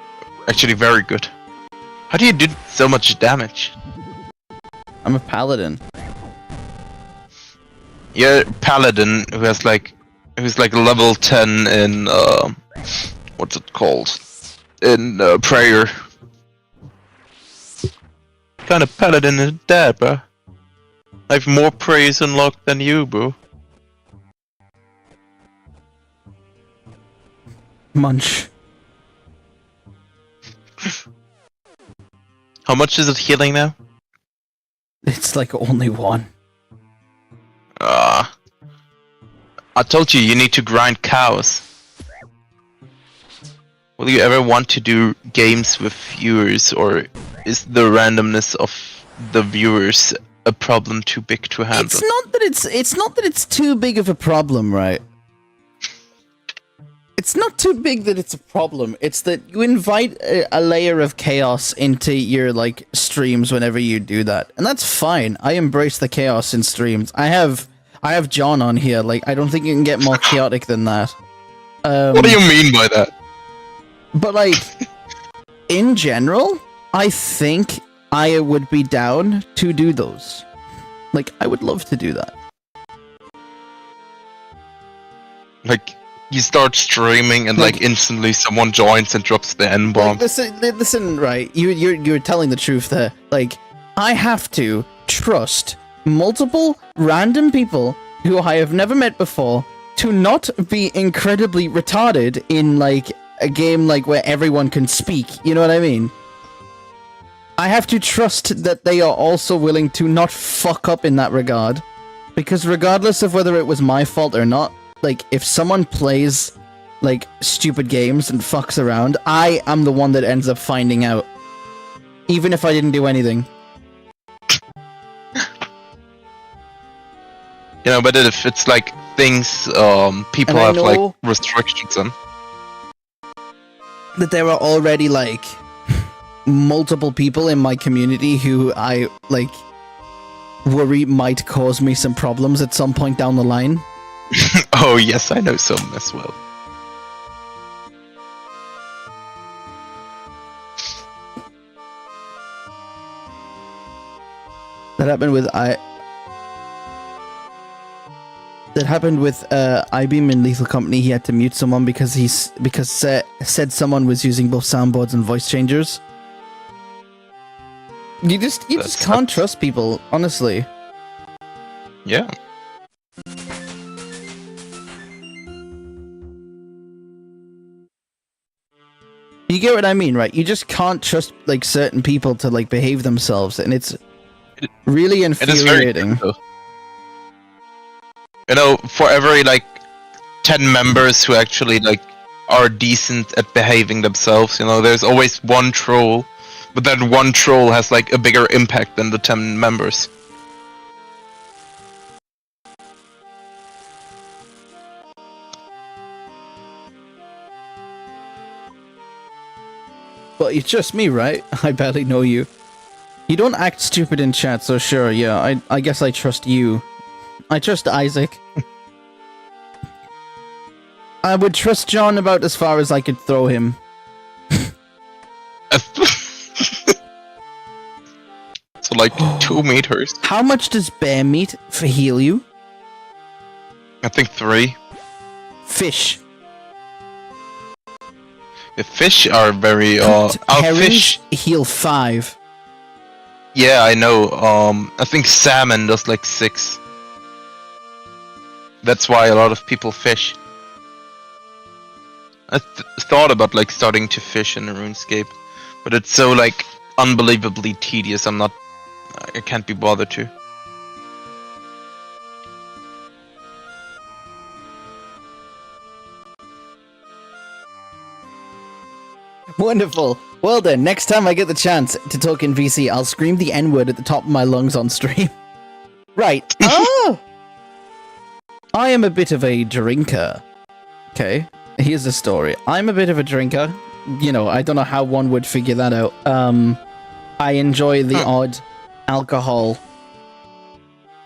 actually very good. How do you do so much damage? I'm a paladin. You're a paladin who's like level 10 in what's it called? In prayer. Kind of paladin is that, bro? I have more praise unlocked than you, bro. Munch. How much is it healing now? It's like only 1. I told you, you need to grind cows. will you ever want to do games with viewers, or is the randomness of the viewers a problem too big to handle? It's not that it's too big of a problem, right? It's not too big that it's a problem. It's that you invite a layer of chaos into your like streams whenever you do that, and that's fine. I embrace the chaos in streams. I have John on here. Like, I don't think you can get more chaotic than that. What do you mean by that? But like, in general, I think I would be down to do those. Like, I would love to do that. Like, you start streaming and like instantly someone joins and drops the N-bomb. Like, listen, right? You're telling the truth there. Like, I have to trust multiple random people who I have never met before to not be incredibly retarded in like a game like where everyone can speak. You know what I mean? I have to trust that they are also willing to not fuck up in that regard, because regardless of whether it was my fault or not, like, if someone plays like stupid games and fucks around, I am the one that ends up finding out, even if I didn't do anything. You know, but if it's like things people have like restrictions on. That there are already like multiple people in my community who I like worry might cause me some problems at some point down the line. Oh yes, I know some as well. That happened with I-Beam in Lethal Company. He had to mute someone because said someone was using both soundboards and voice changers. You just can't trust people, honestly. Yeah. You get what I mean, right? You just can't trust like certain people to like behave themselves, and it's really infuriating. You know, for every like 10 members who actually like are decent at behaving themselves, you know, there's always one troll, but that one troll has like a bigger impact than the 10 members. But it's just me, right? I barely know you. You don't act stupid in chat, so sure, yeah, I guess I trust you. I trust Isaac. I would trust John about as far as I could throw him. So like 2 meters. How much does bear meat heal you? I think 3. Fish. The fish are very our fish heal 5. Yeah, I know. I think salmon does like 6. That's why a lot of people fish. I thought about like starting to fish in RuneScape, but it's so like unbelievably tedious. I can't be bothered to. Wonderful. Well then, next time I get the chance to talk in VC, I'll scream the N-word at the top of my lungs on stream. Right. Oh! I am a bit of a drinker. Okay, here's the story. I'm a bit of a drinker. You know, I don't know how one would figure that out. I enjoy the odd alcohol.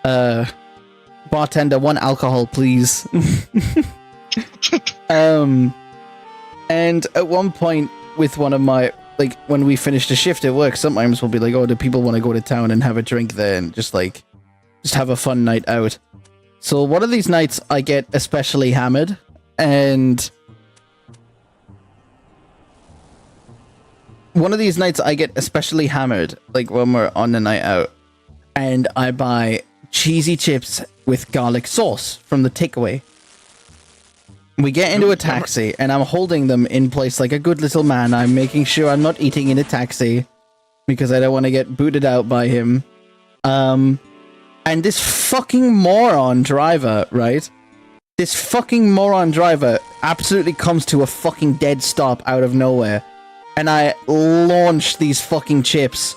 Bartender, 1 alcohol, please. And at one point with one of my, like, when we finished a shift at work, sometimes we'll be like, oh, do people want to go to town and have a drink there and just have a fun night out? So one of these nights I get especially hammered, and like when we're on a night out, and I buy cheesy chips with garlic sauce from the takeaway. We get into a taxi, and I'm holding them in place like a good little man. I'm making sure I'm not eating in a taxi, because I don't want to get booted out by him. And this fucking moron driver, right? This fucking moron driver absolutely comes to a fucking dead stop out of nowhere, and I launch these fucking chips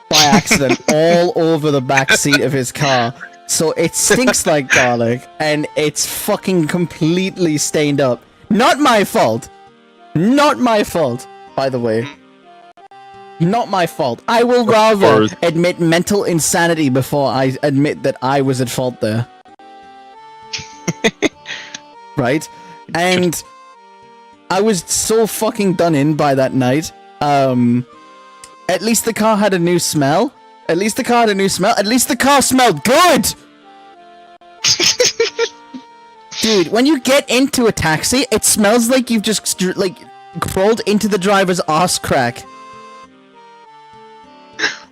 by accident all over the back seat of his car. So it stinks like garlic, and it's fucking completely stained up. Not my fault. Not my fault, by the way. Not my fault. I will rather admit mental insanity before I admit that I was at fault there. Right? And I was so fucking done in by that night. At least the car had a new smell. At least the car had a new smell. At least the car smelled good! Dude, when you get into a taxi, it smells like you've just, like, crawled into the driver's arse crack.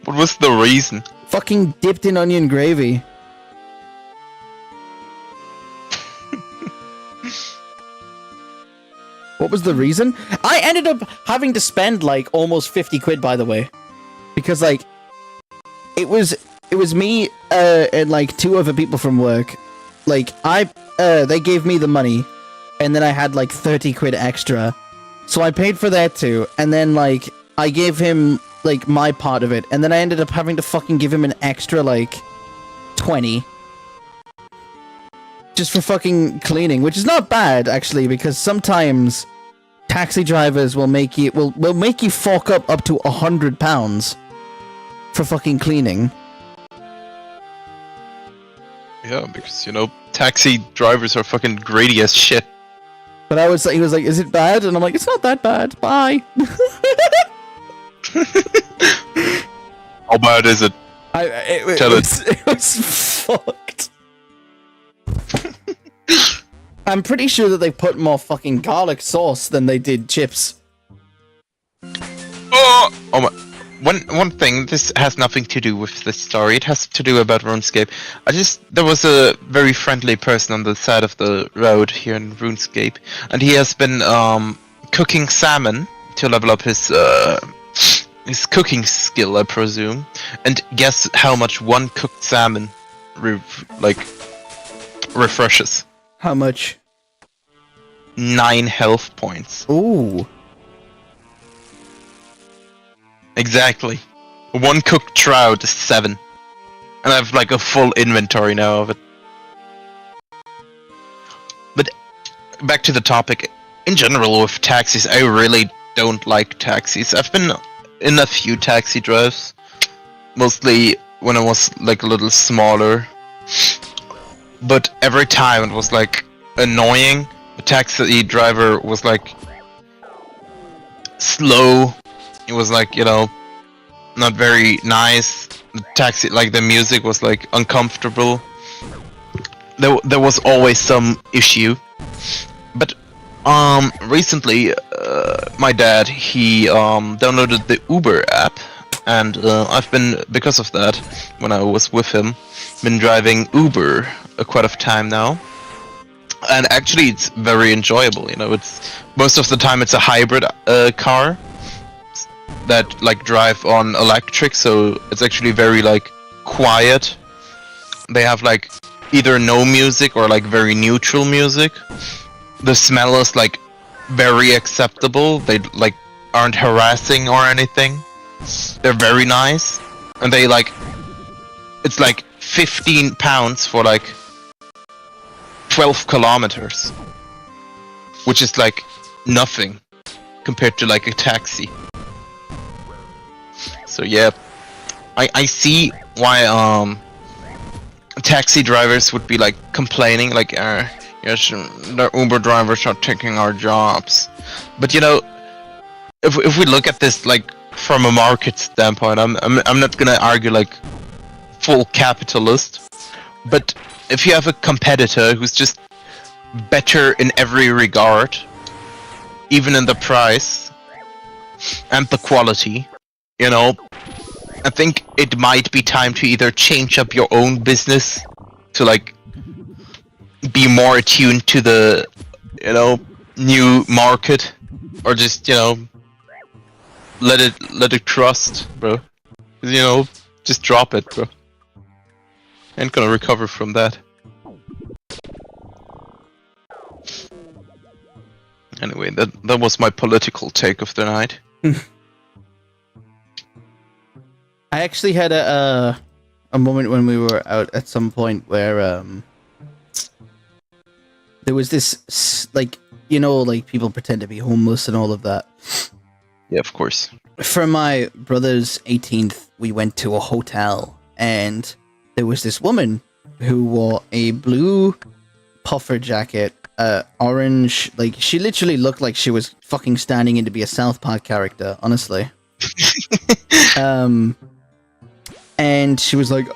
What was the reason? Fucking dipped in onion gravy. What was the reason? I ended up having to spend, like, almost 50 quid, by the way. Because, like, it was me, and, like, 2 other people from work. Like, they gave me the money, and then I had, like, 30 quid extra. So I paid for that too, and then, like, I gave him, like, my part of it, and then I ended up having to fucking give him an extra, like, 20. Just for fucking cleaning, which is not bad, actually, because sometimes taxi drivers will make you, will make you fork up to £100 for fucking cleaning. Yeah, because, you know, taxi drivers are fucking greedy as shit. But I was like, he was like, is it bad? And I'm like, it's not that bad. Bye. How bad is it? It was fucked. I'm pretty sure that they put more fucking garlic sauce than they did chips. Oh my. One thing, this has nothing to do with the story, it has to do about RuneScape. There was a very friendly person on the side of the road here in RuneScape, and he has been cooking salmon to level up his cooking skill, I presume. And guess how much one cooked salmon refreshes? How much? 9 health points. Ooh. Exactly. One cooked trout is 7. And I have like a full inventory now of it. But back to the topic. In general with taxis, I really don't like taxis. I've been in a few taxi drives. Mostly when I was like a little smaller. But every time it was like annoying. The taxi driver was like slow. It was like, you know, not very nice. The taxi, like the music was like uncomfortable. There was always some issue. But recently, my dad, he downloaded the Uber app, and I've been, because of that, when I was with him, been driving Uber quite a time now. And actually, it's very enjoyable. You know, it's most of the time it's a hybrid car that like drive on electric, so it's actually very like quiet. They have like either no music or like very neutral music. The smell is like very acceptable. They like aren't harassing or anything. They're very nice, and they like, it's like £15 for like 12 kilometers, which is like nothing compared to like a taxi. So yeah, I see why taxi drivers would be like complaining, like yes, the Uber drivers are taking our jobs. But you know, if we look at this like from a market standpoint, I'm not gonna argue like full capitalist, but if you have a competitor who's just better in every regard, even in the price and the quality, you know, I think it might be time to either change up your own business to like be more attuned to the, you know, new market, or just, you know, let it trust, bro. You know, just drop it, bro. Ain't gonna recover from that. Anyway, that was my political take of the night. I actually had a moment when we were out at some point where there was this like people pretend to be homeless and all of that. Yeah, of course. For my brother's 18th, we went to a hotel, and there was this woman who wore a blue puffer jacket, orange, like she literally looked like she was fucking standing in to be a South Park character, honestly. And she was like,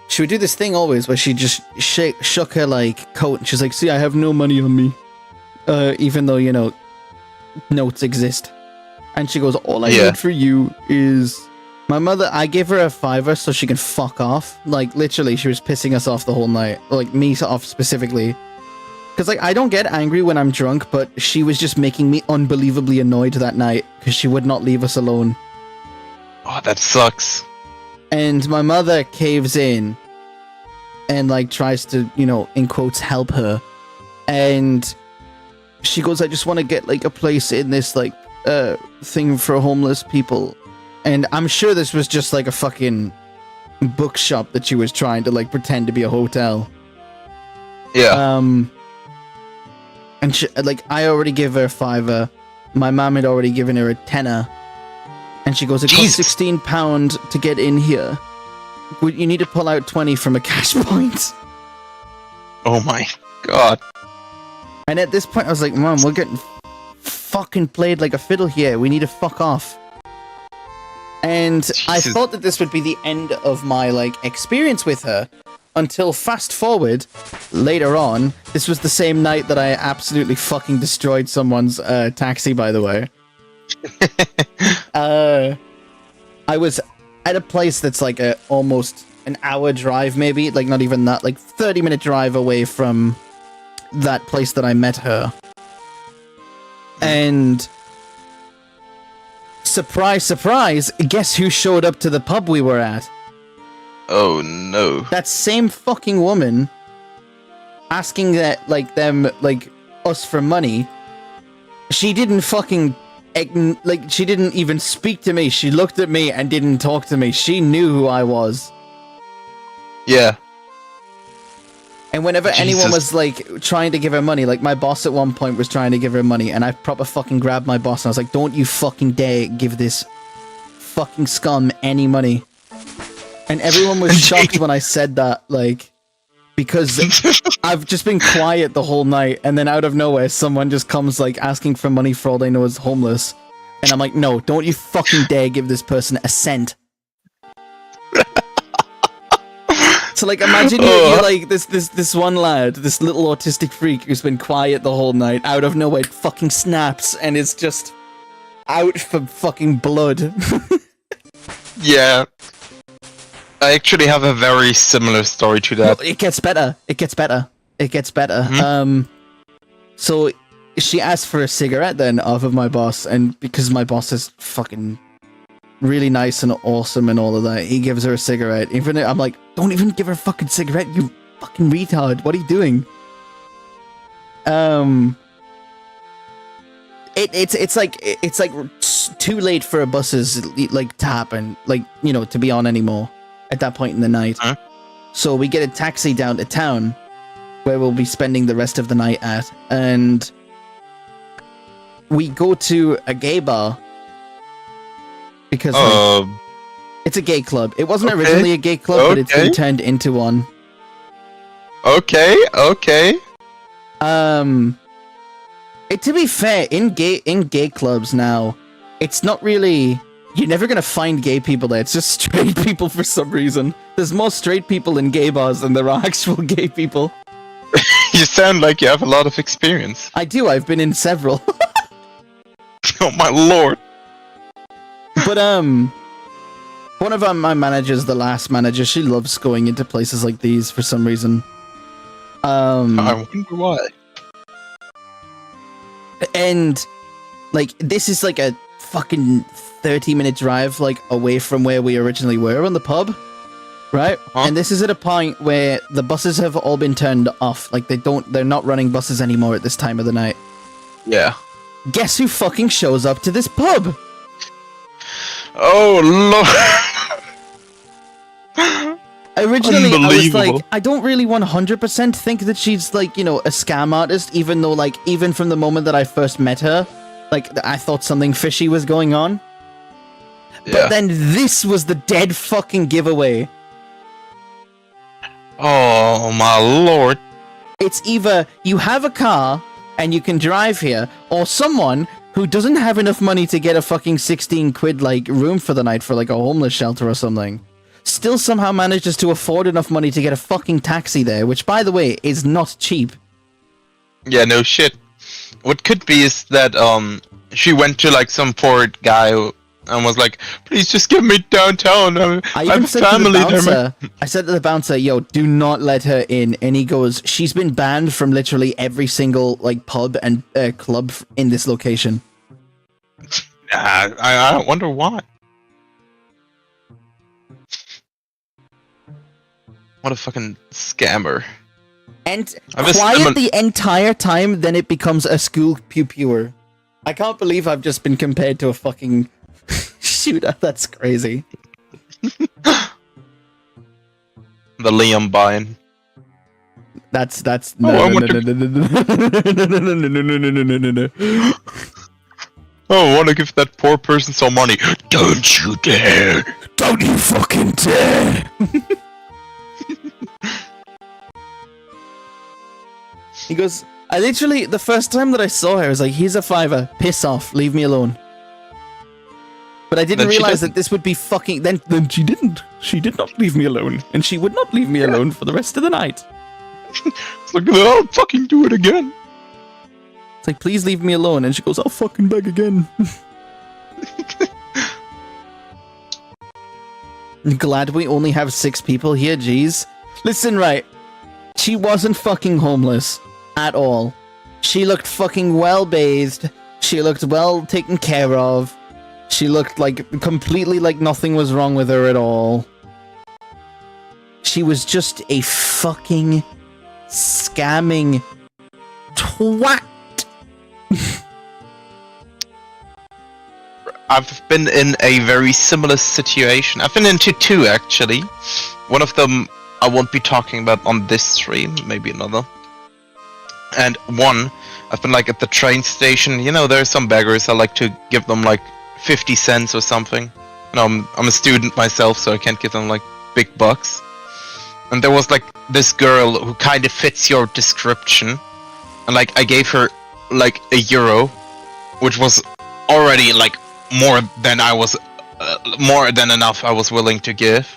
she would do this thing always where she just shook her like coat, and she's like, "See, I have no money on me, even though notes exist." And she goes, "All I need for you is my mother." I gave her a $5 so she can fuck off. Like literally, she was pissing us off the whole night. Like me off specifically, because like I don't get angry when I'm drunk, but she was just making me unbelievably annoyed that night because she would not leave us alone. Oh, that sucks. And my mother caves in and like tries to, in quotes, help her. And she goes, "I just want to get like a place in this like thing for homeless people." And I'm sure this was just like a fucking bookshop that she was trying to like pretend to be a hotel. Yeah. And she, like I already gave her a $5. My mom had already given her a $10. And she goes, "It costs £16 to get in here. You need to pull out 20 from a cash point." Oh my god. And at this point, I was like, "Mom, we're getting fucking played like a fiddle here. We need to fuck off." And Jesus. I thought that this would be the end of my like experience with her, until fast forward later on. This was the same night that I absolutely fucking destroyed someone's taxi, by the way. I was at a place that's like almost an hour drive, maybe, like not even that, like 30-minute drive away from that place that I met her. And surprise, surprise, guess who showed up to the pub we were at? Oh no. That same fucking woman asking that us for money. She didn't fucking she didn't even speak to me. She looked at me and didn't talk to me. She knew who I was. Yeah. And whenever Jesus. anyone was like trying to give her money, like my boss at one point was trying to give her money, and I proper fucking grabbed my boss and I was like, "Don't you fucking dare give this fucking scum any money." And everyone was shocked when I said that, like, because I've just been quiet the whole night, and then out of nowhere, someone just comes, like, asking for money for all they know is homeless. And I'm like, "No, don't you fucking dare give this person a cent." So, like, imagine you're like, this one lad, this little autistic freak who's been quiet the whole night, out of nowhere, fucking snaps, and is just out for fucking blood. Yeah. I actually have a very similar story to that. No, it gets better. It gets better. It gets better. Mm-hmm. So she asked for a cigarette then off of my boss, and because my boss is fucking really nice and awesome and all of that, he gives her a cigarette. Even I'm like, "Don't even give her a fucking cigarette, you fucking retard. What are you doing?" It's like too late for a bus's like to happen, like, to be on anymore at that point in the night. Huh? So we get a taxi down to town where we'll be spending the rest of the night at, and we go to a gay bar because it's a gay club. It wasn't originally a gay club, but it's been turned into one. Okay. To be fair, in gay clubs now, it's not really. You're never gonna find gay people there. It's just straight people for some reason. There's more straight people in gay bars than there are actual gay people. You sound like you have a lot of experience. I do. I've been in several. Oh my lord. But one of my managers, the last manager, she loves going into places like these for some reason. I wonder why. And like this is like a fucking 30-minute drive like away from where we originally were on the pub, right? Huh? And this is at a point where the buses have all been turned off. Like they're not running buses anymore at this time of the night. Yeah. Guess who fucking shows up to this pub? Oh lord. Originally, I was like, Unbelievable. I don't really 100% think that she's like, you know, a scam artist, even though, like, even from the moment that I first met her, like, I thought something fishy was going on. Yeah. But then this was the dead fucking giveaway. Oh my lord. It's either you have a car and you can drive here, or someone who doesn't have enough money to get a fucking 16 quid, like, room for the night for, like, a homeless shelter or something, still somehow manages to afford enough money to get a fucking taxi there, which, by the way, is not cheap. Yeah, no shit. What could be is that she went to like some poor guy and was like, "Please just get me downtown. I I have even a said to the family there." bouncer, I said to the bouncer, yo, do not let her in. And he goes, she's been banned from literally every single, like, pub and club in this location. I wonder why. What a fucking scammer. And I'm just- quiet I'm a- the entire time, then it becomes a school pupil. I can't believe I've just been compared to a fucking shooter. That's crazy. The Liam Bine. That's Oh, I want to- no. Oh, I want to give that poor person some money. Don't you dare! Don't you fucking dare! He goes, I literally, the first time that I saw her, I was like, here's a $5, piss off, leave me alone. But I didn't Then she realize doesn't. that this would be fucking, then she didn't. She did not leave me alone. And she would not leave me alone for the rest of the night. It's like, I'll fucking do it again. It's like, please leave me alone. And she goes, I'll fucking beg again. I'm glad we only have 6 people here, jeez. Listen, right. She wasn't fucking homeless. At all. She looked fucking well bathed. She looked well taken care of. She looked like completely like nothing was wrong with her at all. She was just a fucking scamming twat. I've been in a very similar situation. I've been into 2 actually. One of them I won't be talking about on this stream, maybe another. And one, I've been like at the train station. You know, there's some beggars. I like to give them like 50 cents or something. You know, I'm a student myself, so I can't give them like big bucks. And there was like this girl who kind of fits your description, and like I gave her like €1, which was already like more than more than enough I was willing to give.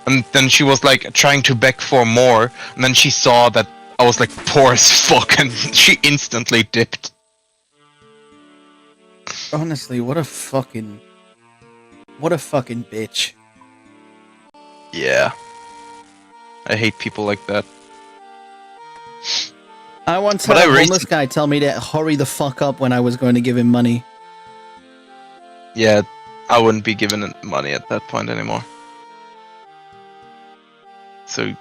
And then she was like trying to beg for more, and then she saw that I was like poor as fuck, and she instantly dipped. Honestly, what a fucking bitch. Yeah. I hate people like that. I once But had a I homeless guy tell me to hurry the fuck up when I was going to give him money. Yeah, I wouldn't be giving money at that point anymore. So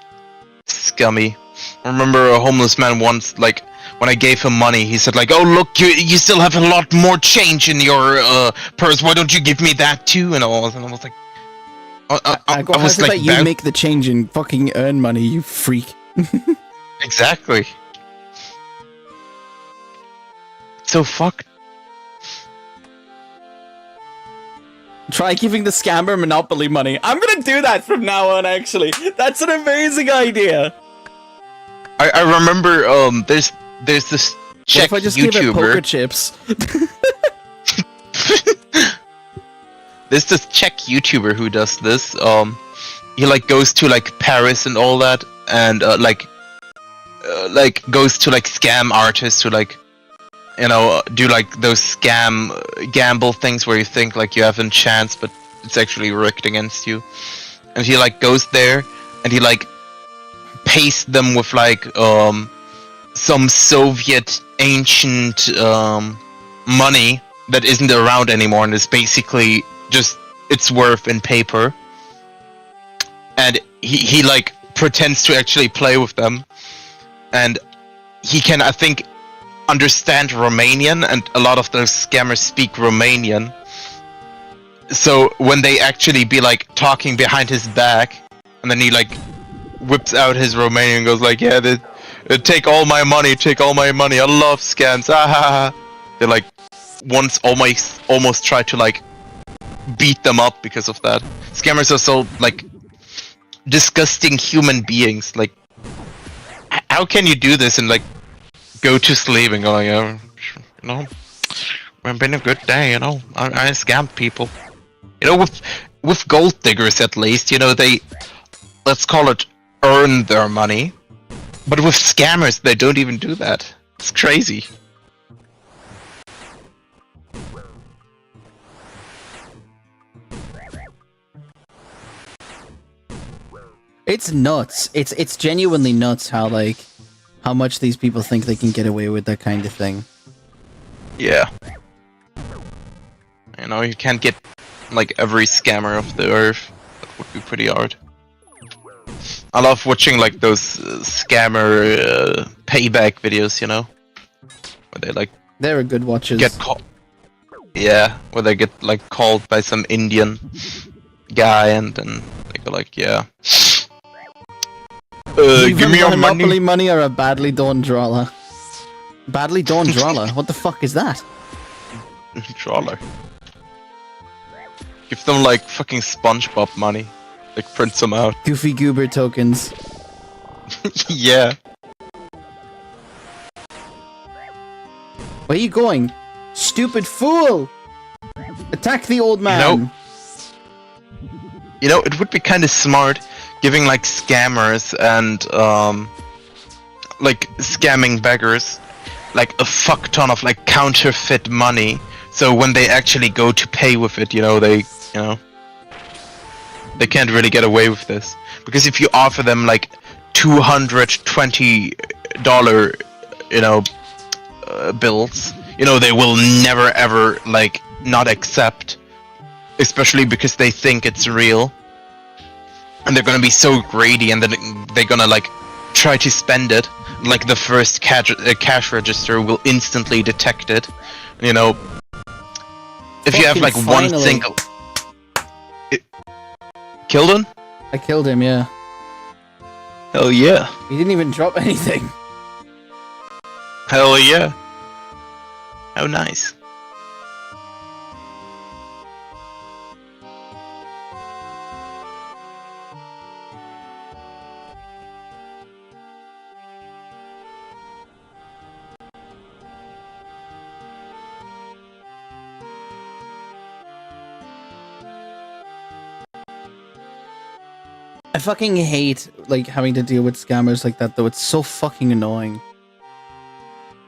scummy. I remember a homeless man once, like, when I gave him money, he said like, "Oh look, you still have a lot more change in your purse. Why don't you give me that too?" And all. And I was like, I go, I how was is it like, that you make the change and fucking earn money, you freak? exactly. So fucked. Try giving the scammer Monopoly money. I'm gonna do that from now on, actually. That's an amazing idea. I remember there's this What Czech if I just give her poker YouTuber. chips? There's this Czech YouTuber who does this. He like goes to like Paris and all that, and like goes to like scam artists who like, you know, do like those gamble things where you think like you have a chance, but it's actually rigged against you. And he like goes there and he like pays them with like some Soviet ancient money that isn't around anymore and is basically just its worth in paper. And he like pretends to actually play with them, and he can, I think, understand Romanian, and a lot of those scammers speak Romanian. So when they actually be like talking behind his back, and then he like whips out his Romanian and goes like, yeah, take all my money, take all my money, I love scams, ah ha ha. They like once almost try to like beat them up because of that. Scammers are so like disgusting human beings. Like, how can you do this and like go to sleep and go like, you know, it's been a good day, you know, I scammed people. You know, with gold diggers at least, you know, they, let's call it, earn their money. But with scammers, they don't even do that. It's crazy. It's nuts. It's genuinely nuts how much these people think they can get away with that kind of thing. Yeah. You know, you can't get like every scammer of the earth. That would be pretty hard. I love watching like those scammer payback videos, you know, where they like They're good watches. get caught. Yeah, where they get like called by some Indian guy, and then they go like, yeah, give me your Monopoly money. money or a badly done drawer. Badly done drawer. What the fuck is that? Trawler. Give them like fucking SpongeBob money. Like print some out. Goofy Goober tokens. Yeah. Where are you going? Stupid fool! Attack the old man! Nope. You know, it would be kind of smart giving like scammers and like scamming beggars like a fuck ton of like counterfeit money, so when they actually go to pay with it, you know, they can't really get away with this. Because if you offer them like $220, you know, bills, you know, they will never ever like not accept, especially because they think it's real, and they're gonna be so greedy, and then they're gonna like try to spend it. Like the first cash register will instantly detect it. You know, if you have like one single. Killed him? I killed him, yeah. Hell yeah. He didn't even drop anything. Hell yeah. How nice. I fucking hate like having to deal with scammers like that though. It's so fucking annoying.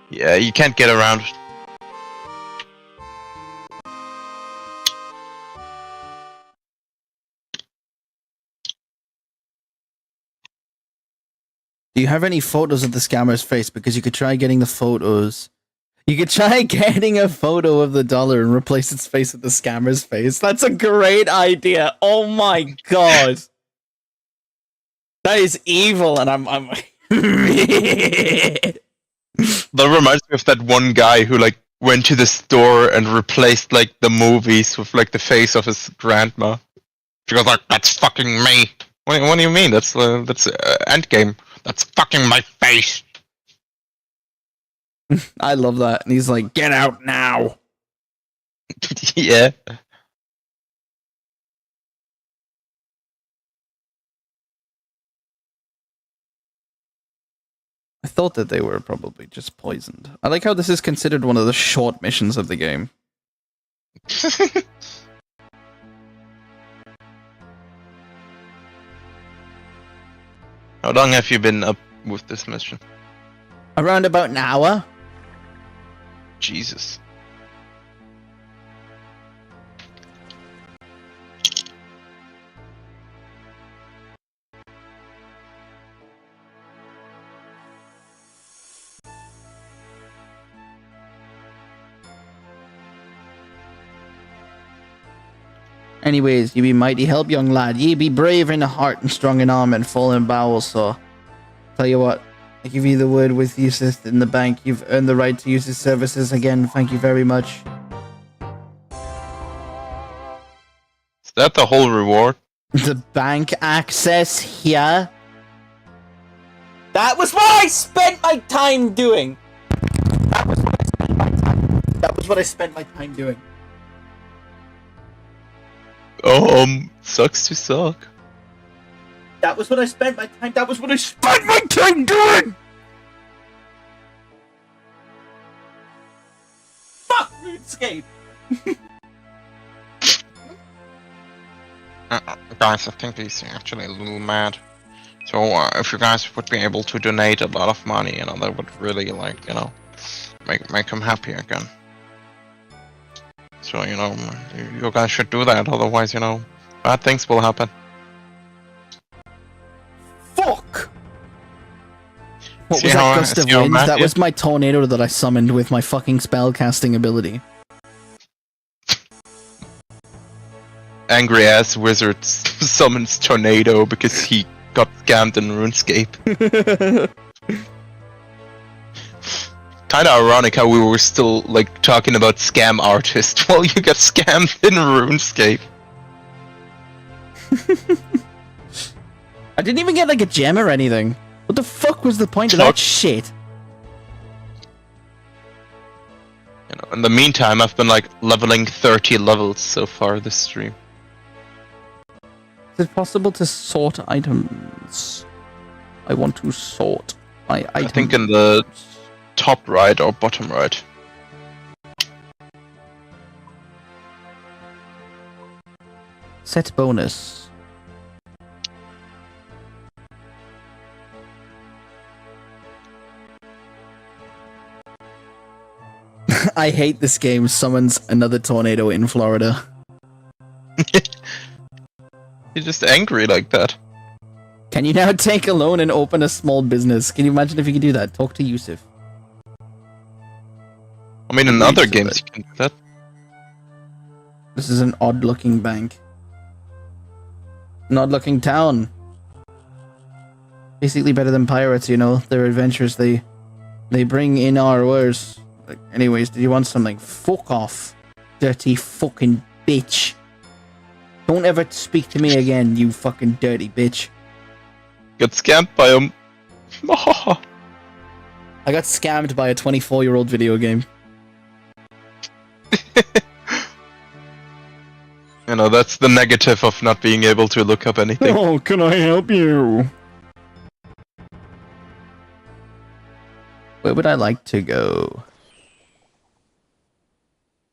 Yeah, you can't get around. Do you have any photos of the scammer's face? Because you could try getting the photos. You could try getting a photo of the dollar and replace its face with the scammer's face. That's a great idea. Oh my god. That is evil, and I'm That reminds me of that one guy who like went to the store and replaced like the movies with like the face of his grandma. She goes like, "That's fucking me." What do you mean? That's Endgame. That's fucking my face. I love that. And he's like, "Get out now." Yeah. I thought that they were probably just poisoned. I like how this is considered one of the short missions of the game. How long have you been up with this mission? Around about an hour. Jesus. Anyways, ye be mighty help, young lad. Ye be brave in the heart and strong in arm and full in bowels, so tell you what, I give you the word with the assist in the bank. You've earned the right to use his services again. Thank you very much. Is that the whole reward? The bank access here. That was what I spent my time doing. That was what I spent my time. That was what I spent my time doing. Sucks to suck. That was what I spent my time. That was what I spent my time doing. Fuck RuneScape. Guys, I think he's actually a little mad. So if you guys would be able to donate a lot of money, that would really, like, make him happy again. So, you guys should do that, otherwise, bad things will happen. Fuck! What was that gust of wind? That was my tornado that I summoned with my fucking spellcasting ability. Angry ass wizard summons tornado because he got scammed in RuneScape. Kinda ironic how we were still, like, talking about scam artist while you got scammed in RuneScape. I didn't even get, like, a gem or anything. What the fuck was the point of that shit? In the meantime, I've been, like, leveling 30 levels so far this stream. Is it possible to sort items? I want to sort my items. I think in the top right or bottom right. Set bonus. I hate this game summons another tornado in Florida. You're just angry like that. Can you now take a loan and open a small business? Can you imagine if you could do that? Talk to Yusuf. I mean, in other games you can do that. This is an odd-looking bank. An odd-looking town. Basically better than pirates, They're adventurous. They bring in our wares. Like, anyways, did you want something? Fuck off. Dirty fucking bitch. Don't ever speak to me again, you fucking dirty bitch. Got scammed by him. I got scammed by a 24-year-old video game. That's the negative of not being able to look up anything. Oh, can I help you? Where would I like to go?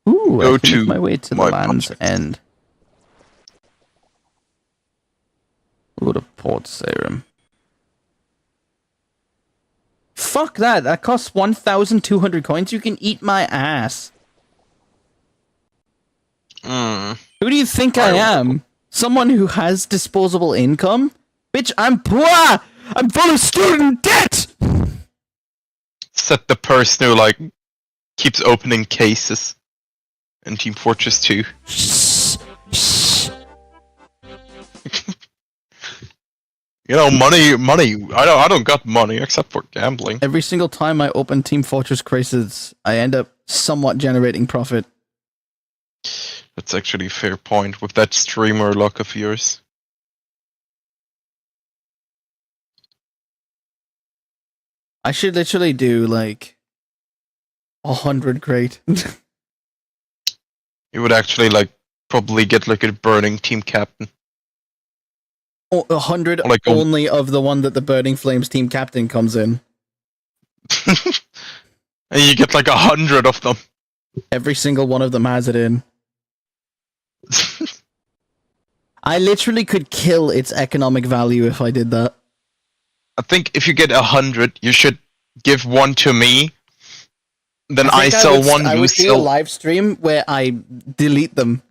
Ooh, Go I can to make my way to the my Land's project. End. Go to Port Sarum. Fuck that! That costs 1,200 coins. You can eat my ass. Who do you think I am? Someone who has disposable income? Bitch, I'm poor! I'm full of student debt! Said the person who, like, keeps opening cases in Team Fortress 2. Shh. Money. I don't got money except for gambling. Every single time I open Team Fortress Crisis, I end up somewhat generating profit. That's actually a fair point with that streamer luck of yours. I should literally do, like, 100 crate. You would actually, like, probably get, like, a burning team captain. 100 Like only of the one that the Burning Flames team captain comes in. And you get, like, 100 of them. Every single one of them has it in. I literally could kill its economic value if I did that. I think if you get 100, you should give one to me. Then I sell one, I you would do a sell... live stream where I delete them.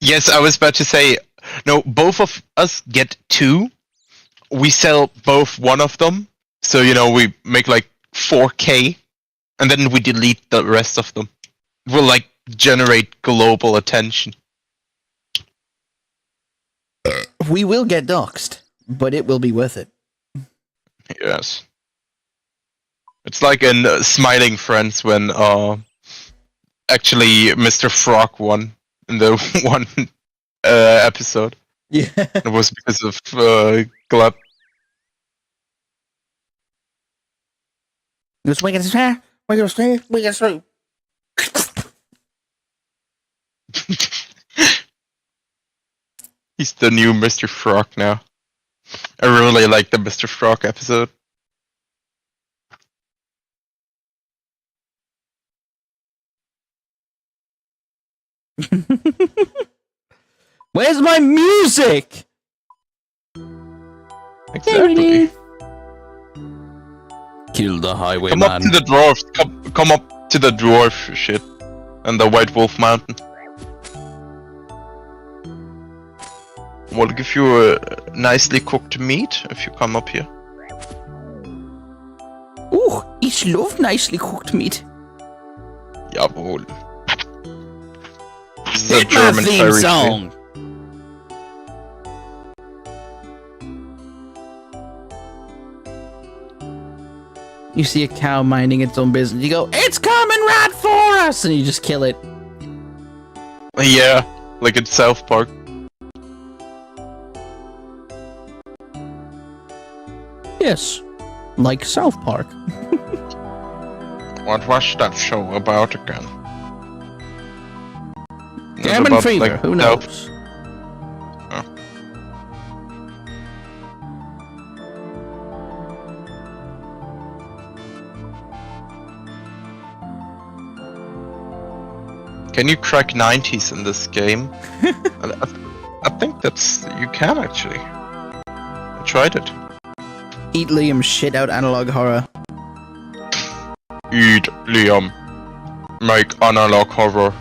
Yes, I was about to say, no, both of us get 2. We sell both one of them. So, we make like 4K. And then we delete the rest of them. We'll, like, generate global attention. We will get doxxed, but it will be worth it. Yes. It's like in Smiling Friends when actually Mr. Frog won in the one episode. Yeah. It was because of Gleb. Just wake us hair. Wake us through. Wake us through. He's the new Mr. Frog now. I really like the Mr. Frog episode. Where's my music? Exactly. Kill the highwayman. Come up to the dwarves. Come up to the dwarf shit. And the White Wolf Mountain. We'll give you a nicely cooked meat if you come up here. Ooh, ich love nicely cooked meat. Jawohl. This is a Hit my German theme fairy song. tale. You see a cow minding its own business. You go, it's coming right for us! And you just kill it. Yeah, like in South Park. Yes. Like South Park. What was that show about again? It was Cabin about, fever, like, who South- knows? Can you crack 90s in this game? I think that's... you can actually. I tried it. Eat Liam shit out analog horror. Eat Liam. Make analog horror.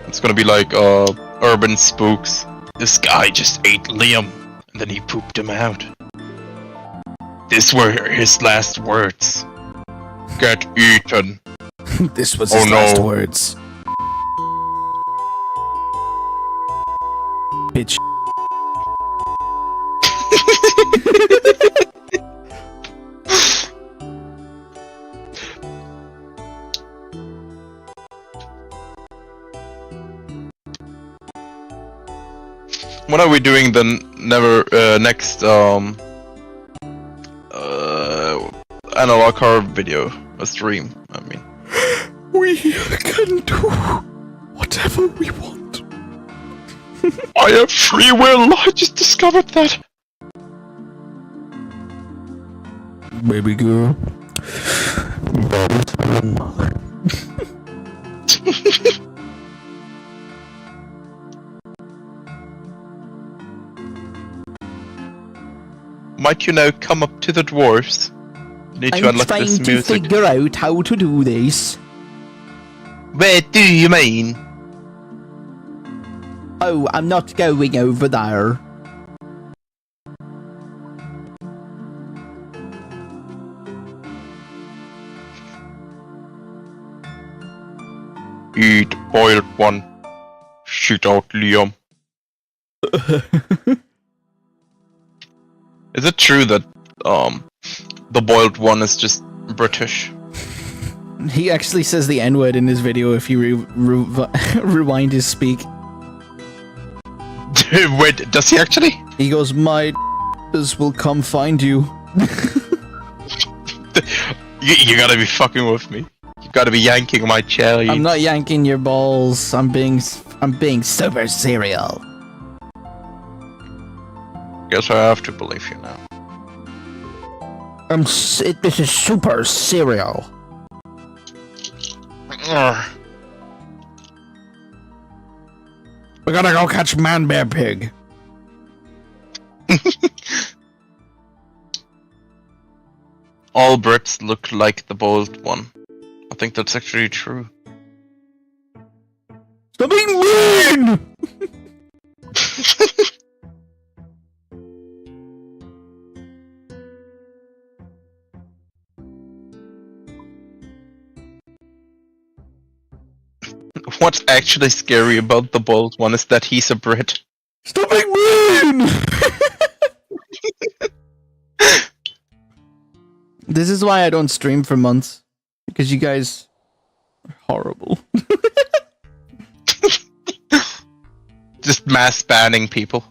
It's gonna be like urban spooks. This guy just ate Liam and then he pooped him out. These were his last words. Get eaten. This was Oh, his last no. words. Bitch. What are we doing then? Next analog horror video, a stream. I mean, We can do whatever we want. I have free will. I just discovered that. Baby girl. Might you now come up to the dwarves? You need to I'm unlock trying this to music. figure out how to do this. What do you mean? Oh, I'm not going over there. Eat boiled one. Shit out, Liam. Is it true that the boiled one is just British? He actually says the N-word in his video if you rewind his speak. Wait, does he actually? He goes, my will come find you. You gotta be fucking with me. You gotta be yanking my cherry. I'm not yanking your balls. I'm being super serial. Guess I have to believe you now. This is super serial. Ugh. We gotta go catch Man Bear Pig. All Brits look like the boiled one. I think that's actually true. Stop being mean! What's actually scary about the boiled one is that he's a Brit. Stop being mean! This is why I don't stream for months. Because you guys are horrible. Just mass banning people.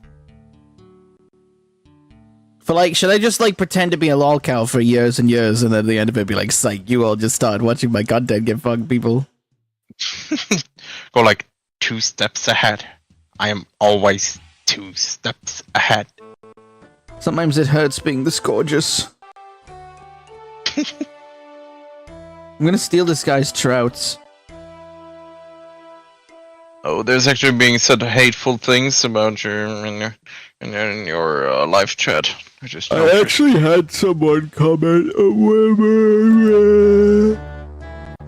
For like, should I just like pretend to be a lol cow for years and years, and then at the end of it be like, psych, you all just started watching my content, get fucked, people. Go like 2 steps ahead. I am always 2 steps ahead. Sometimes it hurts being this gorgeous. I'm gonna steal this guy's trouts. Oh, there's actually being said hateful things about you in your live chat. I actually had someone comment.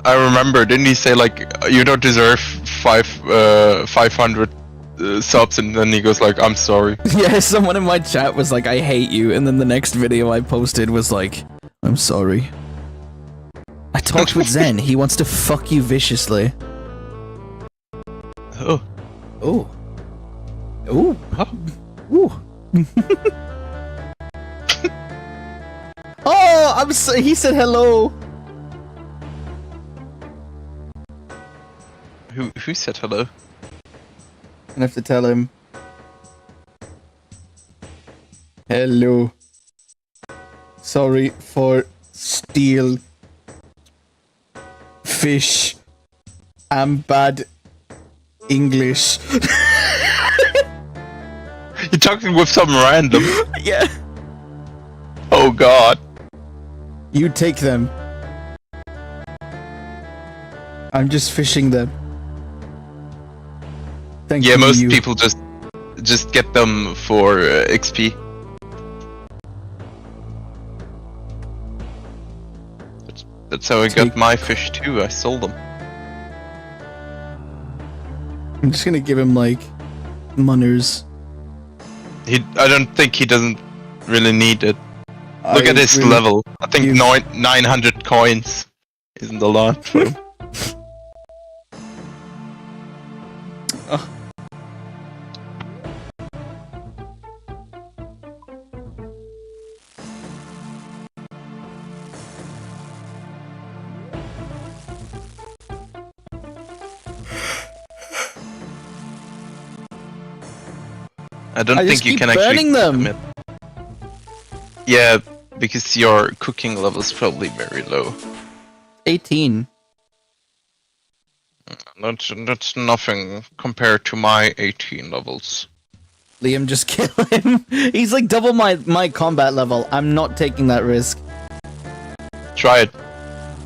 I remember, didn't he say like you don't deserve 500 subs, and then he goes like, I'm sorry. Yeah, someone in my chat was like, I hate you, and then the next video I posted was like, I'm sorry. I talked with Zen. He wants to fuck you viciously. Oh. Oh. Ooh. Ooh. Oh, I'm so. He said hello. Who said hello? I have to tell him. Hello. Sorry for steal fish. I'm bad English. You're talking with some random. Yeah. Oh god. You take them. I'm just fishing them. Thank you. Yeah, most people just get them for XP. That's how I got my fish too. I sold them. I'm just gonna give him like munners. I don't think he doesn't really need it. Look at his level. I think 900 coins isn't a lot for him. Oh. I don't think you can actually burning them. commit. Yeah, because your cooking level is probably very low. 18. That's nothing compared to my 18 levels. Liam, just kill him. He's like double my combat level. I'm not taking that risk. Try it.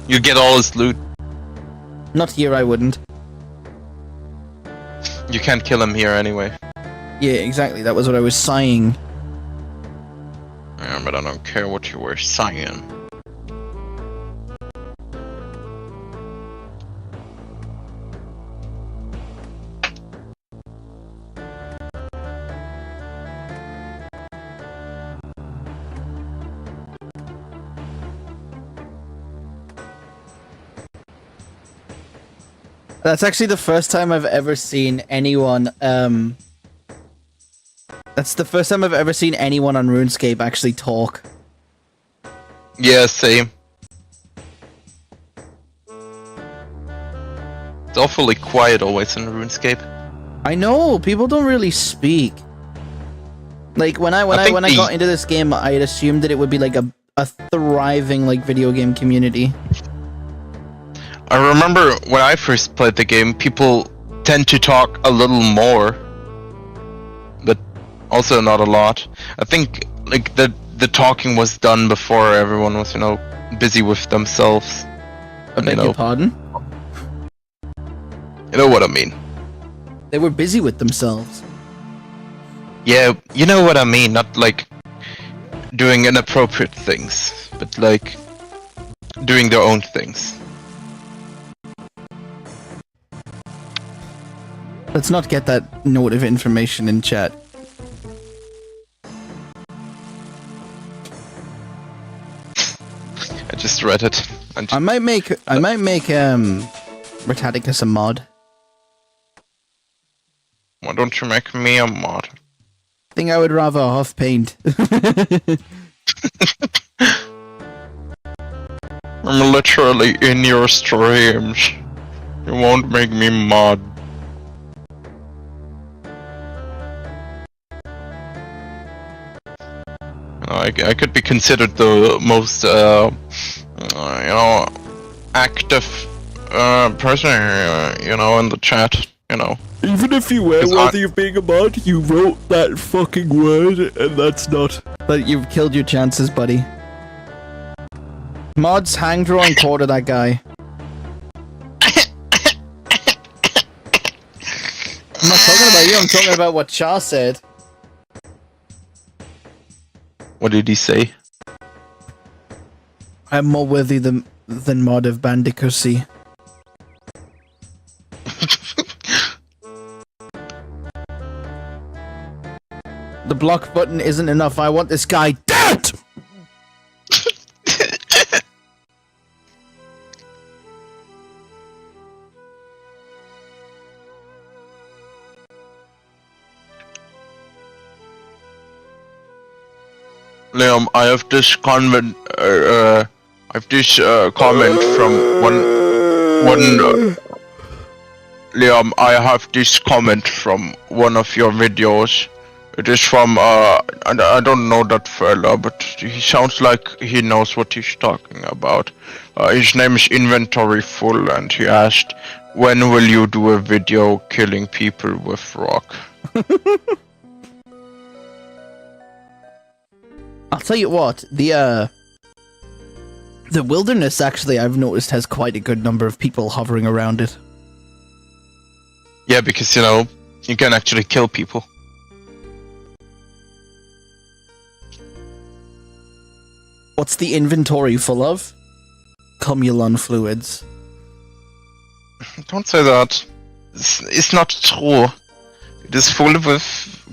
You get all his loot. Not here, I wouldn't. You can't kill him here anyway. Yeah, exactly. That was what I was sighing. Yeah, but I don't care what you were saying. That's actually the first time I've ever seen anyone, That's the first time I've ever seen anyone on RuneScape actually talk. Yeah, same. It's awfully quiet always in RuneScape. I know, people don't really speak. Like, when I got into this game, I had assumed that it would be like a thriving, like, video game community. I remember when I first played the game, people tend to talk a little more, but also not a lot. I think like the talking was done before everyone was, busy with themselves. I beg your pardon? You know what I mean? They were busy with themselves. Yeah, you know what I mean. Not like doing inappropriate things, but like doing their own things. Let's not get that note of information in chat. I just read it. I might make Britannicus a mod. Why don't you make me a mod? I think I would rather huff paint. I'm literally in your streams. You won't make me mod. I could be considered the most, active person, in the chat, Even if you were 'Cause worthy of being a mod, you wrote that fucking word, and that's not. But you've killed your chances, buddy. Mods, hang, draw, and quarter that guy. I'm not talking about you, I'm talking about what Char said. What did he say? I'm more worthy than mod of bandicootcy. The block button isn't enough. I want this guy dead! Liam, I have this comment. Comment from one. Liam, I have this comment from one of your videos. It is from I don't know that fella, but he sounds like he knows what he's talking about. His name is Inventoryfull, and he asked, "When will you do a video killing people with rock?" I'll tell you what, the wilderness actually I've noticed has quite a good number of people hovering around it. Yeah, because you can actually kill people. What's the inventory full of? Cumulon fluids. Don't say that. It's not true. It is full with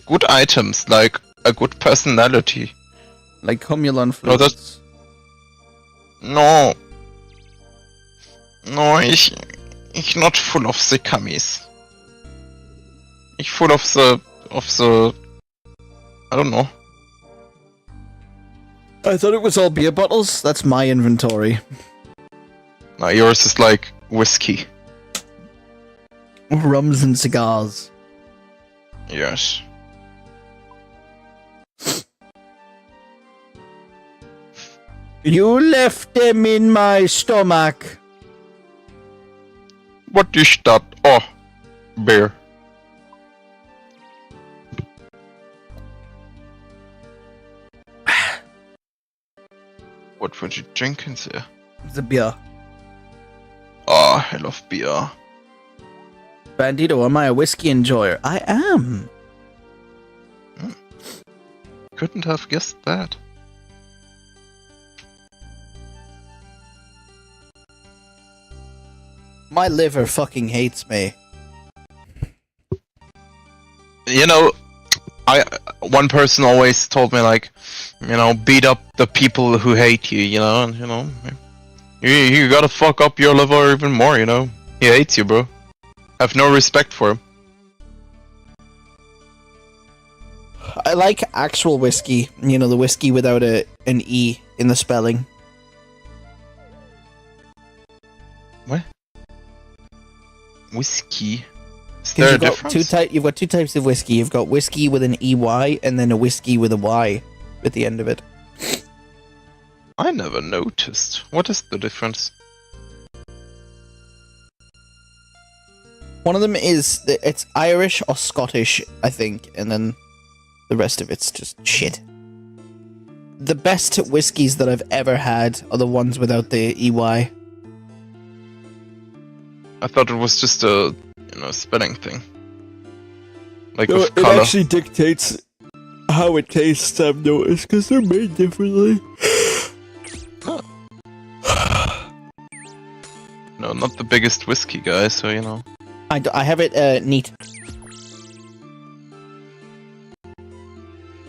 good items, like a good personality. Like cumulon No, fluids. No, ich not full of the cummies. Ich full of the, I don't know. I thought it was all beer bottles. That's my inventory. No, yours is like whiskey. Rums and cigars. Yes. You left them in my stomach. What is that? Oh, beer. What were you drinking there? The beer. Oh, I love beer. Bandito, am I a whiskey enjoyer? I am. Couldn't have guessed that. My liver fucking hates me. One person always told me like, beat up the people who hate you, and you gotta fuck up your liver even more, He hates you, bro. Have no respect for him. I like actual whiskey. The whiskey without an E in the spelling. What? Whiskey? Is there a difference? You've got two types of whiskey. You've got whiskey with an EY and then a whiskey with a Y at the end of it. I never noticed. What is the difference? One of them it's Irish or Scottish, I think, and then the rest of it's just shit. The best whiskeys that I've ever had are the ones without the EY. I thought it was just a, spelling thing. Like No, with it color. actually dictates how it tastes, I've noticed, because they're made differently. No, not the biggest whiskey guy, so I have it neat.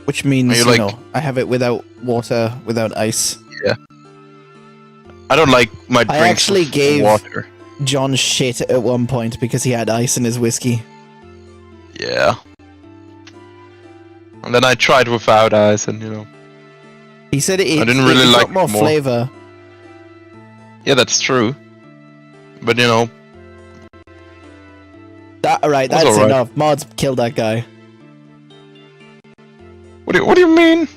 Which means, I have it without water, without ice. Yeah. I don't like my drinks actually with gave- water. John shit at one point because he had ice in his whiskey. Yeah. And then I tried without ice, and He said it I didn't really got like more more. flavor. Yeah, that's true. But you know, Alright, was that's alright. enough. Mods, kill that guy. What do you mean?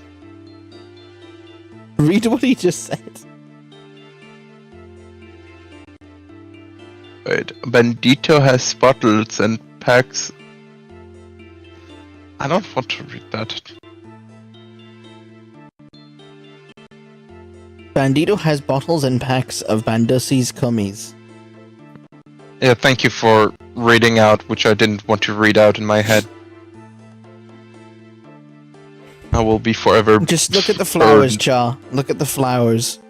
Read what he just said. Wait, Bandito has bottles and packs. I don't want to read that. Bandito has bottles and packs of Bandussi's cummies. Yeah, thank you for reading out, which I didn't want to read out in my head. I will be forever. Just look at the flowers, Cha. Look at the flowers.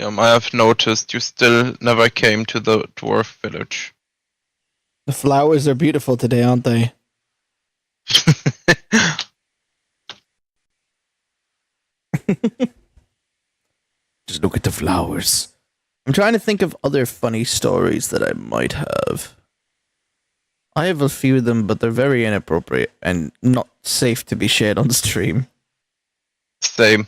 I have noticed you still never came to the dwarf village. The flowers are beautiful today, aren't they? Just look at the flowers. I'm trying to think of other funny stories that I might have. I have a few of them, but they're very inappropriate and not safe to be shared on stream. Same.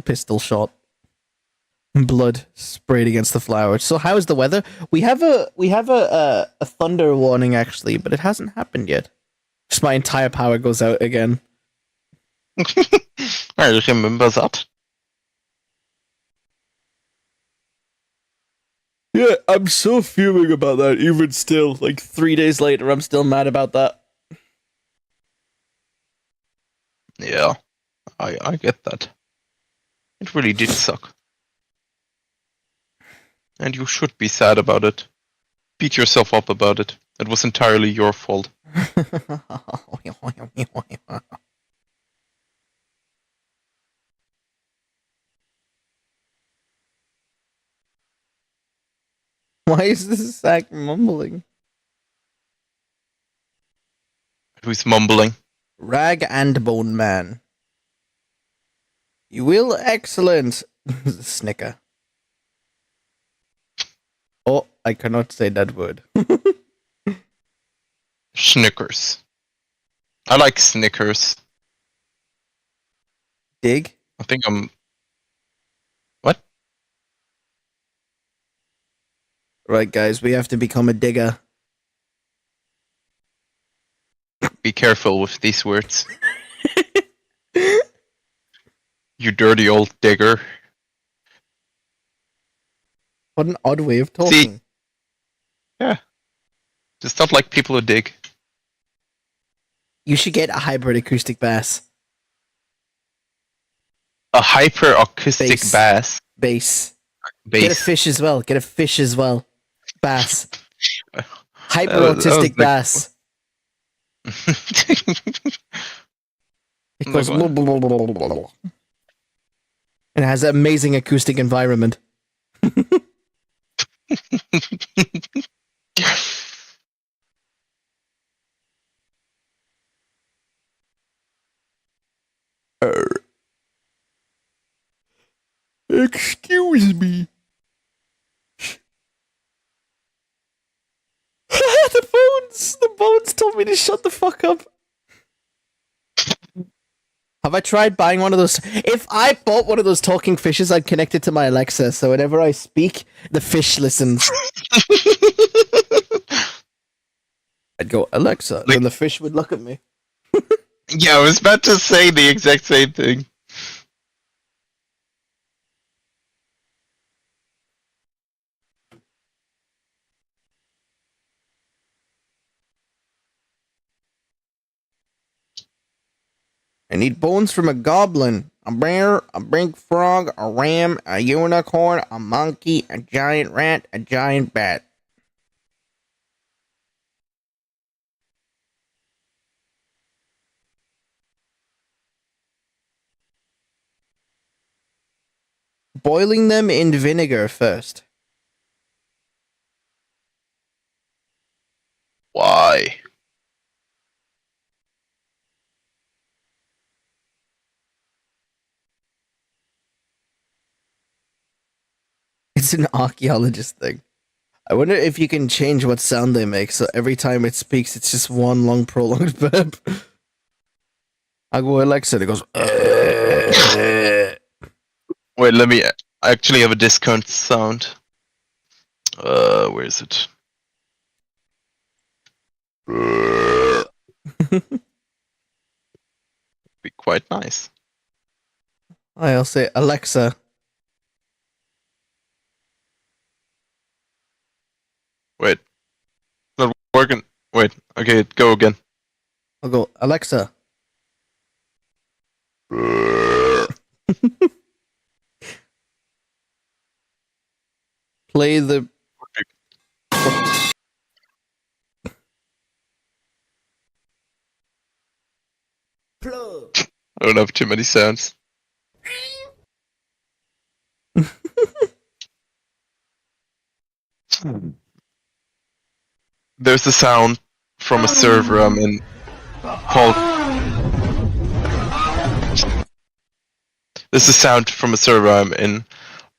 Pistol shot. Blood sprayed against the flowers. So how's the weather? We have a thunder warning actually, but it hasn't happened yet. Just my entire power goes out again. I remember that. Yeah, I'm so fuming about that even still. Like 3 days later, I'm still mad about that. Yeah, I get that. It really did suck. And you should be sad about it. Beat yourself up about it. It was entirely your fault. Why is this sack mumbling? Who's mumbling? Rag and Bone Man. You will excellent. Snicker. Oh, I cannot say that word. Snickers. I like Snickers. Dig? I think I'm... What? Right, guys, we have to become a digger. Be careful with these words. You dirty old digger. What an odd way of talking. Yeah. Just not like people who dig. You should get a hybrid acoustic bass. A hyper acoustic Bass. bass. Bass. Bass. Get a fish as well. Get a fish as well. Bass. Hyper That was autistic the- bass. It goes. Never. It has an amazing acoustic environment. Excuse me. The bones told me to shut the fuck up. Have I tried buying one of those? If I bought one of those talking fishes, I'd connect it to my Alexa, so whenever I speak, the fish listens. I'd go, Alexa, Like- and the fish would look at me. Yeah, I was about to say the exact same thing. I need bones from a goblin, a bear, a big frog, a ram, a unicorn, a monkey, a giant rat, a giant bat. Boiling them in vinegar first. Why? It's an archaeologist thing. I wonder if you can change what sound they make, so every time it speaks, it's just one long prolonged burp. I go Alexa, and it goes. Wait, let me. I actually have a discount sound. Where is it? Be quite nice. I'll say Alexa. Wait, not working. Wait, okay, go again. I'll go Alexa. Play the. I don't have too many sounds. There's a sound from a server I'm in called. There's a sound from a server I'm in,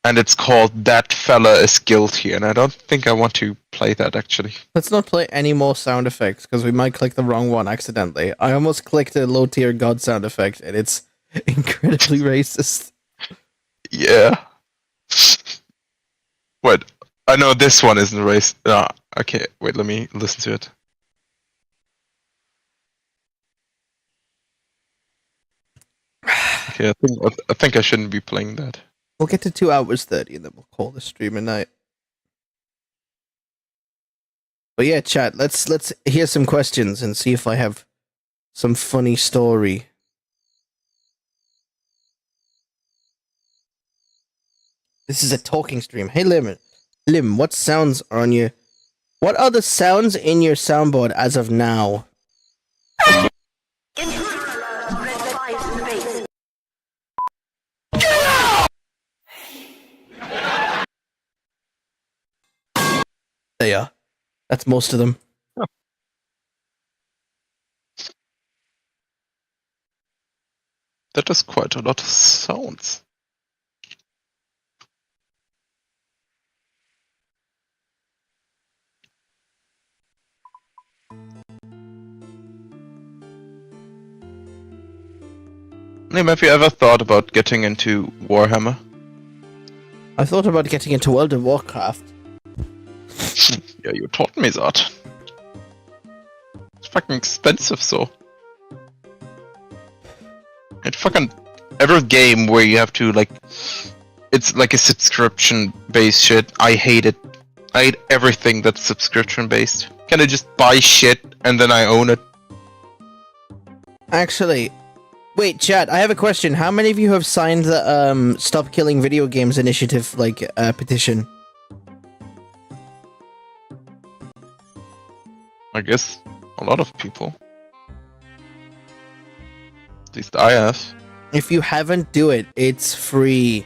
and it's called "That Fella Is Guilty," and I don't think I want to play that actually. Let's not play any more sound effects because we might click the wrong one accidentally. I almost clicked a low tier god sound effect, and it's incredibly racist. Yeah. Wait, I know this one isn't racist. Ah, okay, wait, let me listen to it. Okay, I think I shouldn't be playing that. We'll get to 2 hours 30 and then we'll call the stream a night. But yeah, chat, let's hear some questions and see if I have some funny story. This is a talking stream. Hey Lim, what sounds are on your what are the sounds in your soundboard as of now? They are. That's most of them. Oh. That is quite a lot of sounds. Liam, have you ever thought about getting into Warhammer? I thought about getting into World of Warcraft. Yeah, you taught me that. It's fucking expensive, so. It fucking every game where you have to like, it's like a subscription-based shit. I hate it. I hate everything that's subscription-based. Can I just buy shit and then I own it? Actually, wait, chat, I have a question. How many of you have signed the Stop Killing Video Games initiative petition? I guess a lot of people. At least I have. If you haven't, do it. It's free.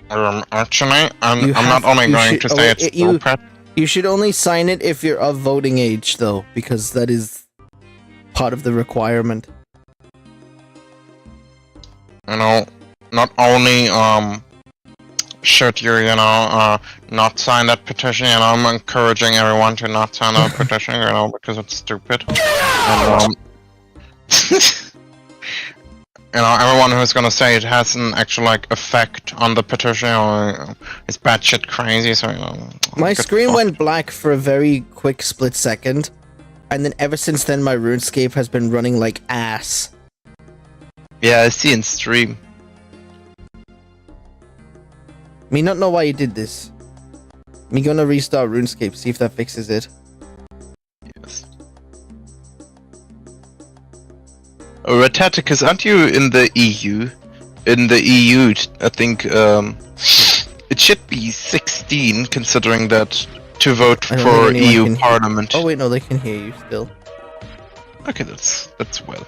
Actually, I'm You not have- only you going should- to say it's stupid. You should only sign it if you're of voting age, though, because that is part of the requirement. You know, not only should you not sign that petition, I'm encouraging everyone to not sign that petition, because it's stupid. And everyone who's gonna say it has an actual effect on the petition or is batshit crazy, so My get screen fucked. went black for a very quick split second, and then ever since then my RuneScape has been running like ass. Yeah, I see in stream. Me not know why you did this. Me gonna restart RuneScape, see if that fixes it. Yes. Oh, Retaticus, aren't you in the EU? In the EU, I think it should be 16, considering that to vote I don't for think anyone EU can Parliament. Oh wait, no, they can hear you still. Okay, that's well.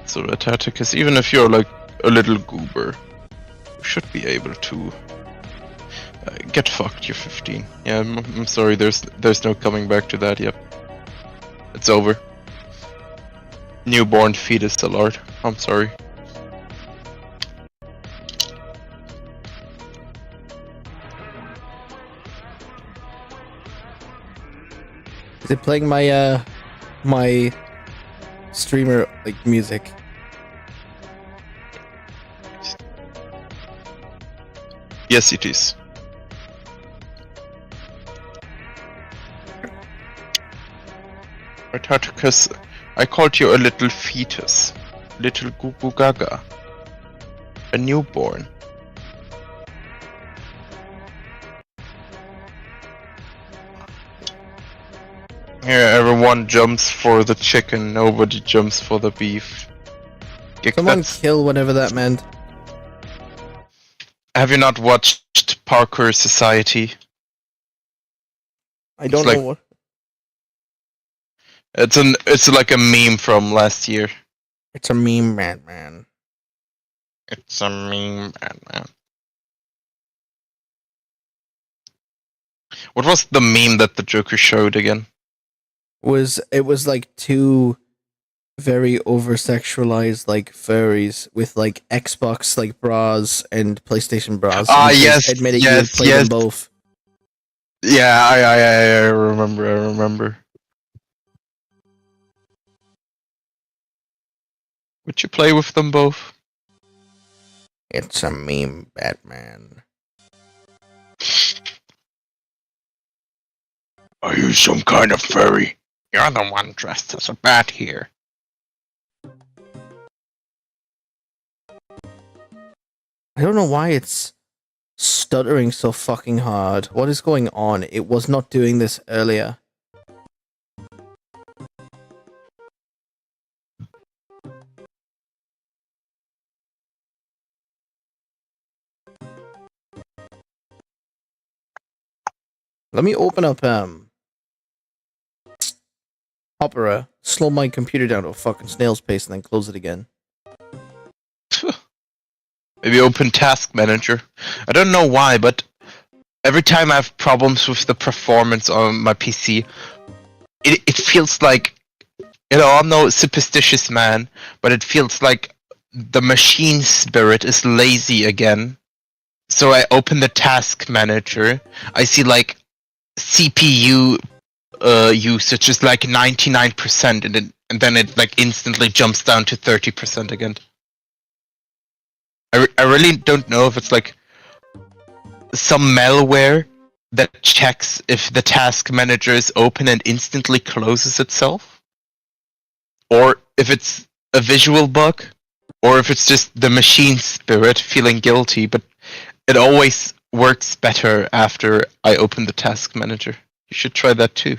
So Retaticus, even if you're like a little goober, you should be able to get fucked. You're 15. Yeah, I'm sorry. There's no coming back to that. Yep, it's over. Newborn fetus alert. I'm sorry. They're playing my my streamer like music. Yes, it is. Because I called you a little fetus, little goo goo gaga, a newborn. Here, everyone jumps for the chicken, nobody jumps for the beef. Someone kill whatever that meant. Have you not watched Parkour Society? I don't like- know what. It's like a meme from last year. It's a meme, man. It's a meme, man. What was the meme that the Joker showed again? It was like two very over sexualized like furries with like Xbox like bras and PlayStation bras. Ah, and yes, admitting yes, you play yes. them both. Yeah, I remember. Would you play with them both? It's a meme, Batman. Are you some kind of furry? You're the one dressed as a bat here. I don't know why it's stuttering so fucking hard. What is going on? It was not doing this earlier. Let me open up Opera, slow my computer down to a fucking snail's pace, and then close it again. Maybe open Task Manager. I don't know why, but every time I have problems with the performance on my PC, it feels like, you know, I'm no superstitious man, but it feels like the machine spirit is lazy again. So I open the Task Manager, I see like CPU usage is like 99%, and then it like instantly jumps down to 30% again. I really don't know if it's like some malware that checks if the task manager is open and instantly closes itself, or if it's a visual bug, or if it's just the machine spirit feeling guilty, but it always works better after I open the task manager. You should try that too.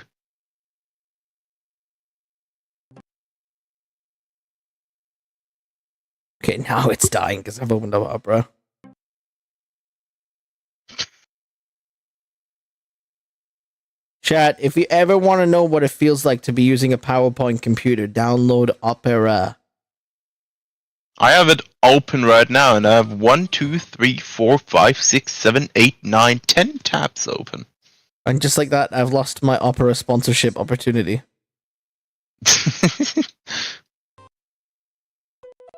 Okay, now it's dying because I've opened up Opera. Chat, if you ever want to know what it feels like to be using a PowerPoint computer, download Opera. I have it open right now, and I have 1, 2, 3, 4, 5, 6, 7, 8, 9, 10 tabs open. And just like that, I've lost my Opera sponsorship opportunity.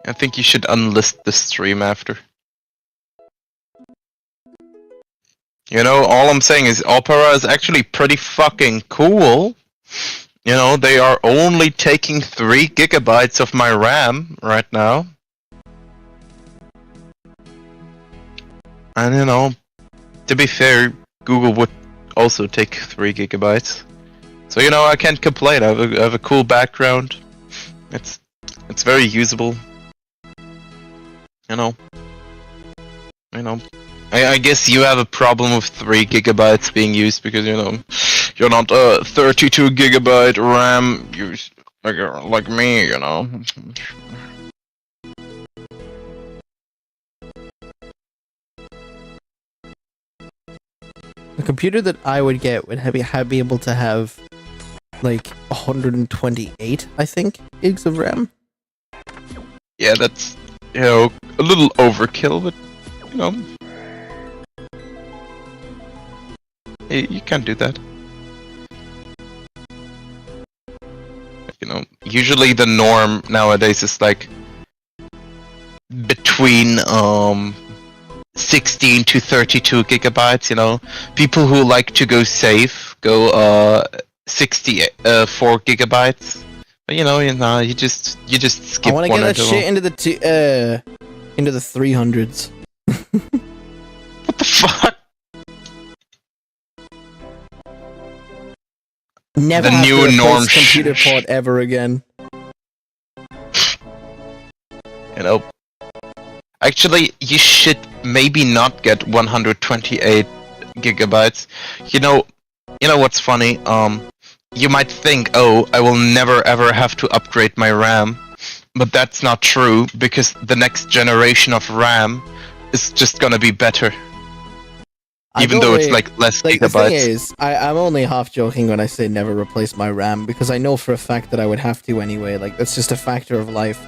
I think you should unlist the stream after. You know, all I'm saying is Opera is actually pretty fucking cool. You know, they are only taking 3 gigabytes of my RAM right now. And you know, to be fair, Google would also take 3 gigabytes. So you know, I can't complain. I have a cool background. It's very usable. You know. I guess you have a problem with 3 gigabytes being used because, you know, you're not a 32 gigabyte RAM use like me, you know. The computer that I would get would be able to have like 128, I think, gigs of RAM. Yeah, that's, you know, a little overkill, but, you know, you can't do that. You know, usually the norm nowadays is like between 16 to 32 gigabytes, you know. People who like to go safe go 64 gigabytes. But you just skip I want to one get or that two. shit into the 300s. What the fuck? Never The have new to replace norm computer port ever again. Actually, you should maybe not get 128 gigabytes. You know what's funny? You might think, oh, I will never ever have to upgrade my RAM, but that's not true because the next generation of RAM is just gonna be better, even though it's like less Like, the thing gigabytes. is, I'm only half joking when I say never replace my RAM, because I know for a fact that I would have to anyway. Like, that's just a factor of life.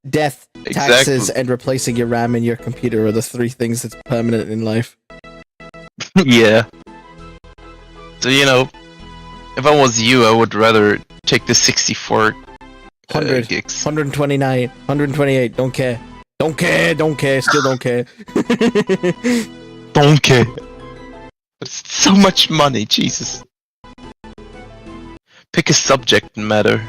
Death, taxes, Exactly. and replacing your RAM in your computer are the three things that's permanent in life. Yeah. So if I was you, I would rather take the 64 100, gigs. 129, 128, don't care. Don't care, still don't care. Don't care. It's so much money, Jesus. Pick a subject matter.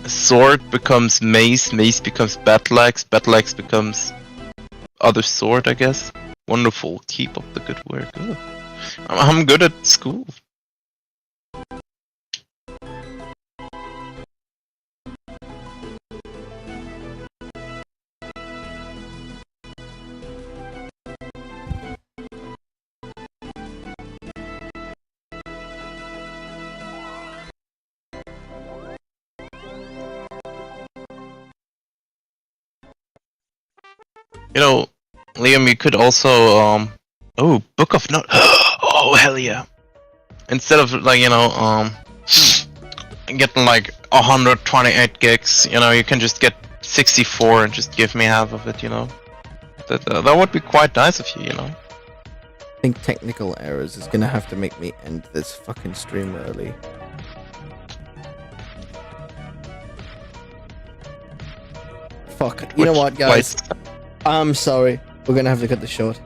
Sword becomes mace, mace becomes battle axe becomes other sword, I guess. Wonderful. Keep up the good work. Oh. I'm good at school. Liam, you could also oh, Book of Note. Oh, hell yeah. Instead of getting like 128 gigs, you can just get 64 and just give me half of it, That would be quite nice of you, I think technical errors is gonna have to make me end this fucking stream early. Fuck. You know what, guys? I'm sorry. We're gonna have to cut this short.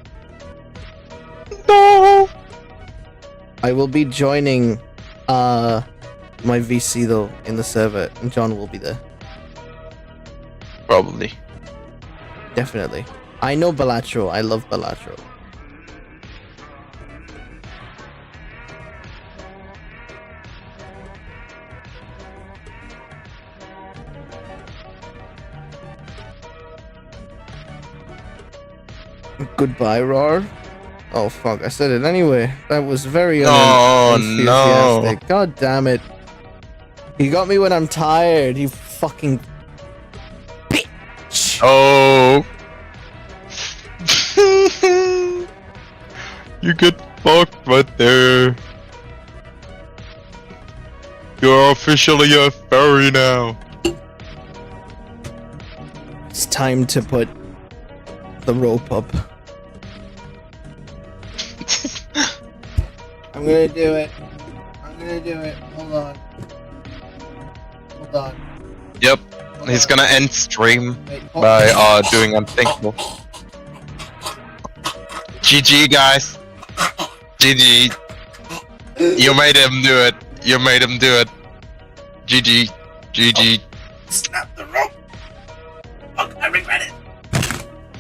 No! I will be joining my VC though in the server, and John will be there. Probably. Definitely. I know Balatro. I love Balatro. Goodbye, Roar. Oh fuck, I said it anyway. That was very unenthusiastic. God damn it. You got me when I'm tired, you fucking bitch. Oh. You get fucked right there. You're officially a furry now. It's time to put the rope up. I'm gonna do it. Hold on. Yep. He's gonna end stream Wait, by doing unthinkable. GG, guys. GG. You made him do it. GG. GG. Snap the rope. Fuck, I regret it.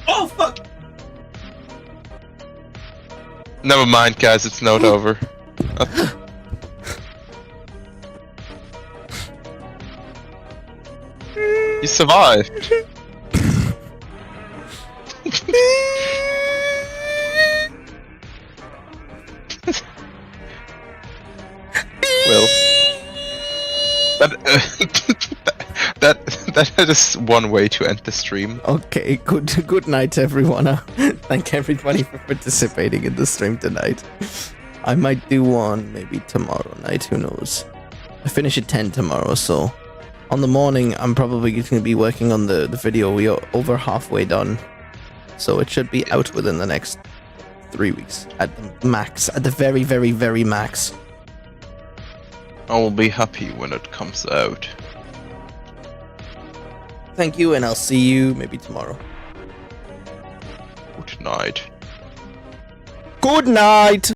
Oh fuck. Never mind, guys. It's not over. You survived. Well, that is one way to end the stream. Okay, good night everyone. Thank everybody for participating in the stream tonight. I might do one maybe tomorrow night, who knows. I finish at 10 tomorrow, so on the morning I'm probably going to be working on the video. We are over halfway done, so it should be out within the next 3 weeks at the max, at the very, very, very max. I will be happy when it comes out. Thank you, and I'll see you maybe tomorrow. Good night. Good night!